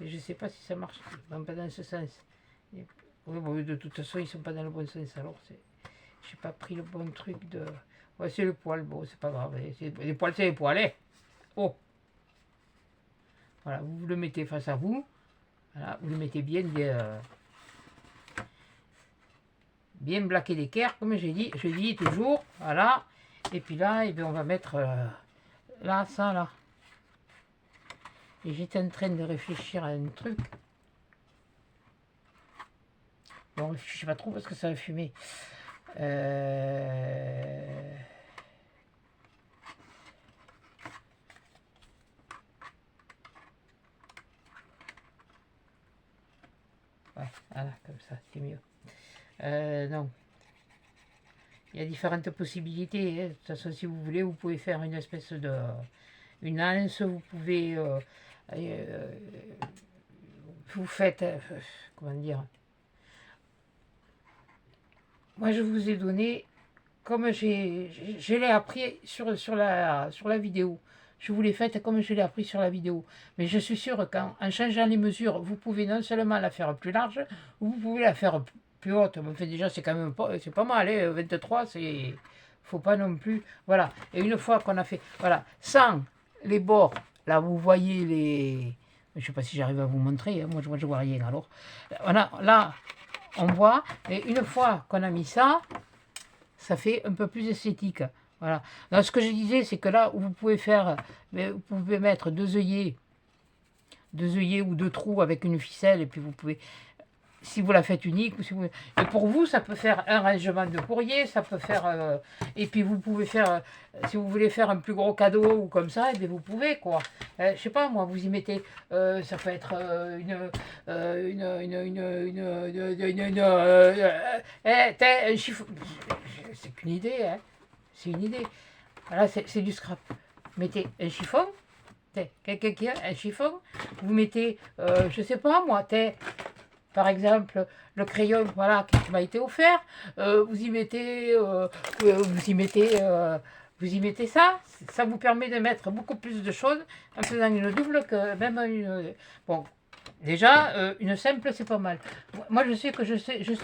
A: Et je sais pas si ça marche. Bon, pas dans ce sens. Oui, bon, de toute façon, ils sont pas dans le bon sens. Alors, j'ai pas pris le bon truc de... Ouais, c'est le poil. Bon, c'est pas grave. Les poils, c'est les poils. Hein. Oh. Voilà, vous le mettez face à vous. Voilà, vous le mettez bien blaqué d'équerre, comme j'ai dit. Je dis toujours. Voilà. Et puis là, on va mettre là, ça, là. Et j'étais en train de réfléchir à un truc. Bon, je sais pas trop parce que ça va fumer. Ouais, voilà, comme ça, c'est mieux. Non. Il y a différentes possibilités. Hein. De toute façon, si vous voulez, vous pouvez faire une espèce de... Une anse, vous pouvez... vous faites... comment dire? Moi, je vous ai donné... Comme je l'ai appris sur la vidéo. Je vous l'ai faite comme je l'ai appris sur la vidéo. Mais je suis sûr qu'en changeant les mesures, vous pouvez non seulement la faire plus large, vous pouvez la faire plus haute. Enfin, déjà, c'est quand même pas, c'est pas mal. Hein, 23, c'est... Faut pas non plus... Voilà. Et une fois qu'on a fait... Voilà. Sans les bords, là, vous voyez les... Je sais pas si j'arrive à vous montrer. Hein, moi, je vois rien. Alors, voilà, là, on voit. Et une fois qu'on a mis ça... Ça fait un peu plus esthétique. Voilà. Donc, ce que je disais, c'est que là où vous pouvez faire, vous pouvez mettre deux œillets ou deux trous avec une ficelle, et puis vous pouvez, si vous la faites unique, ou si vous, et pour vous, ça peut faire un rangement de courrier, ça peut faire, et puis vous pouvez faire, si vous voulez faire un plus gros cadeau ou comme ça, et bien vous pouvez quoi. Je sais pas moi, vous y mettez, ça peut être un chiffon. C'est qu'une idée, hein. C'est une idée. Voilà, c'est du scrap. Mettez un chiffon, quelqu'un qui a un chiffon, vous mettez, je sais pas moi, par exemple, le crayon, voilà, qui m'a été offert, vous y mettez ça. Ça vous permet de mettre beaucoup plus de choses en faisant une double que même une. Bon, déjà, une simple, c'est pas mal. Moi, je sais que je sais, oui, je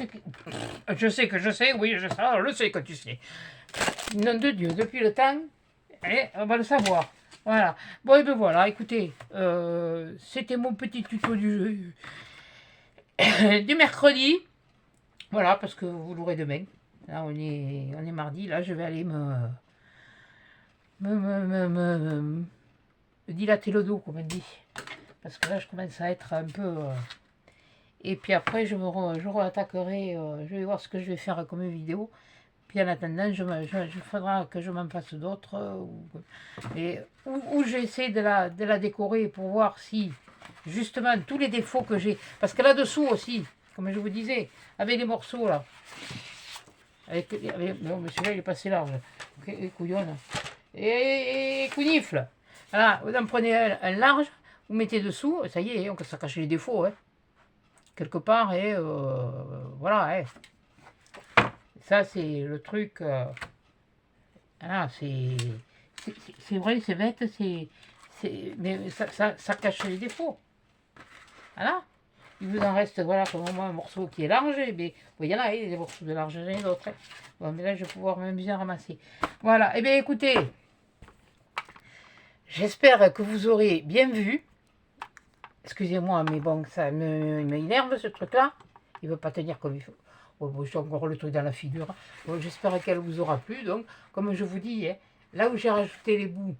A: sais que tu sais. Nom de Dieu, depuis le temps, on va le savoir. Voilà. Bon, et ben voilà, écoutez, c'était mon petit tuto du mercredi. Voilà, parce que vous l'aurez demain. Là, on est mardi. Là, je vais aller me dilater le dos, comme on dit. Parce que là, je commence à être un peu... Et puis après, je réattaquerai, je vais voir ce que je vais faire comme vidéo. Puis en attendant, il faudra que je m'en fasse d'autres. Ou j'essaie de la décorer pour voir si justement tous les défauts que j'ai. Parce que là-dessous aussi, comme je vous disais, avec les morceaux là, non, mais celui-là il est passé large, couillonne, et counifle. Voilà, vous en prenez un large, vous mettez dessous, ça y est, ça cache les défauts, hein, quelque part, et voilà, hein. Ça c'est le truc, voilà, c'est vrai, c'est bête, mais ça cache les défauts. Voilà. Il vous en reste, voilà, comme moi, un morceau qui est large. Mais vous voyez là, il y a des morceaux de large, j'en ai d'autres. Hein. Bon, mais là, je vais pouvoir même bien ramasser. Voilà. Eh bien, écoutez, j'espère que vous aurez bien vu. Excusez-moi, mais bon, ça m'énerve, ce truc-là. Il ne veut pas tenir comme il faut. Bon, j'ai encore le truc dans la figure. Bon, j'espère qu'elle vous aura plu. Donc, comme je vous dis, hein, là où j'ai rajouté les bouts,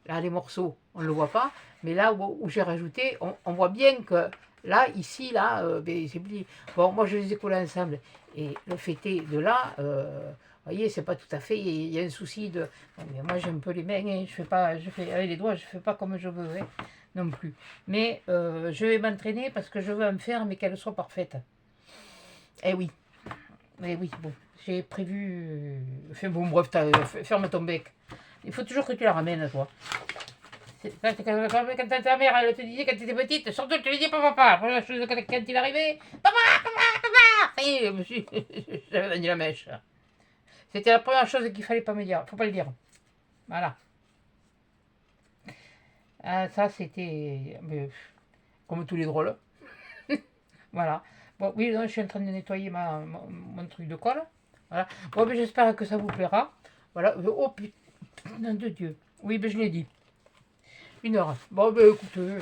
A: là, les morceaux, on ne le voit pas. Mais là où j'ai rajouté, on voit bien que là, ici, là, c'est plus... Bon, moi, je les ai collés ensemble. Et le fait est de là, vous voyez, c'est pas tout à fait... Il y a un souci de... Bon, mais moi, j'ai un peu les mains, hein, je fais avec les doigts, je fais pas comme je veux, hein, non plus. Mais je vais m'entraîner parce que je veux en faire, mais qu'elle soit parfaite. Eh oui. Eh oui, bon. J'ai prévu... Enfin, bon, bref, ferme ton bec. Il faut toujours que tu la ramènes, toi. Quand ta mère, elle te disait quand tu étais petite, surtout tu lui dis pas papa. La première chose quand il arrivait, papa, ça y est, j'avais vendu la mèche. C'était la première chose qu'il fallait pas me dire, faut pas le dire. Voilà. Ah, ça c'était comme tous les drôles. Voilà. Bon, oui, non, je suis en train de nettoyer mon truc de colle. Voilà. Bon, ben, j'espère que ça vous plaira. Voilà. Oh putain de Dieu. Oui, ben je l'ai dit. 1 heure. Bon, ben écoutez,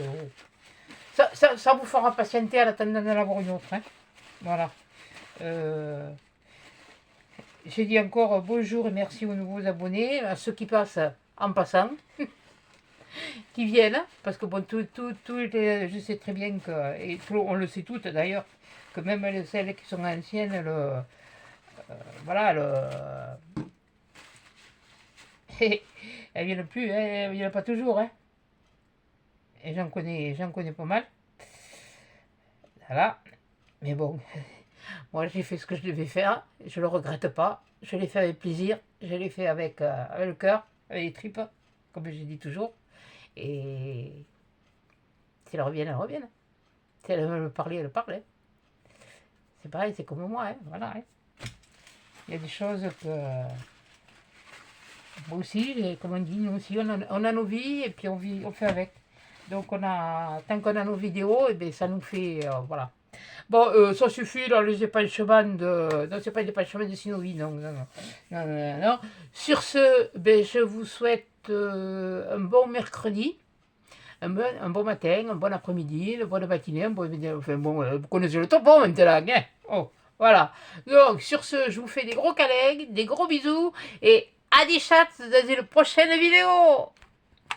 A: ça vous fera patienter en attendant d'en avoir une autre. Hein. Voilà. J'ai dit encore bonjour et merci aux nouveaux abonnés, à ceux qui passent en passant, qui viennent, parce que bon, je sais très bien que, et on le sait toutes d'ailleurs, que même celles qui sont anciennes, voilà, elles viennent plus, hein, elles viennent pas toujours, hein. Et j'en connais pas mal. Voilà. Mais bon, moi j'ai fait ce que je devais faire. Je le regrette pas. Je l'ai fait avec plaisir. Je l'ai fait avec le cœur, avec les tripes, comme j'ai dit toujours. Et si elles reviennent, elles reviennent. Si elles veulent me parler, elles parlent. Hein. C'est pareil, c'est comme moi. Hein. Voilà. Hein. Il y a des choses que... Moi aussi, comme on dit, nous aussi, on a nos vies et puis on fait avec. Donc tant qu'on a nos vidéos, et bien ça nous fait, voilà. Bon, ça suffit dans les épanchements de... Non, c'est pas les épanchements de Sinovi, non. Sur ce, ben, je vous souhaite un bon mercredi, un bon matin, un bon après-midi, une bonne matinée, enfin bon, vous connaissez le topo maintenant, hein. Oh, voilà. Donc, sur ce, je vous fais des gros câlins, des gros bisous, et à des chats dans une prochaine vidéo.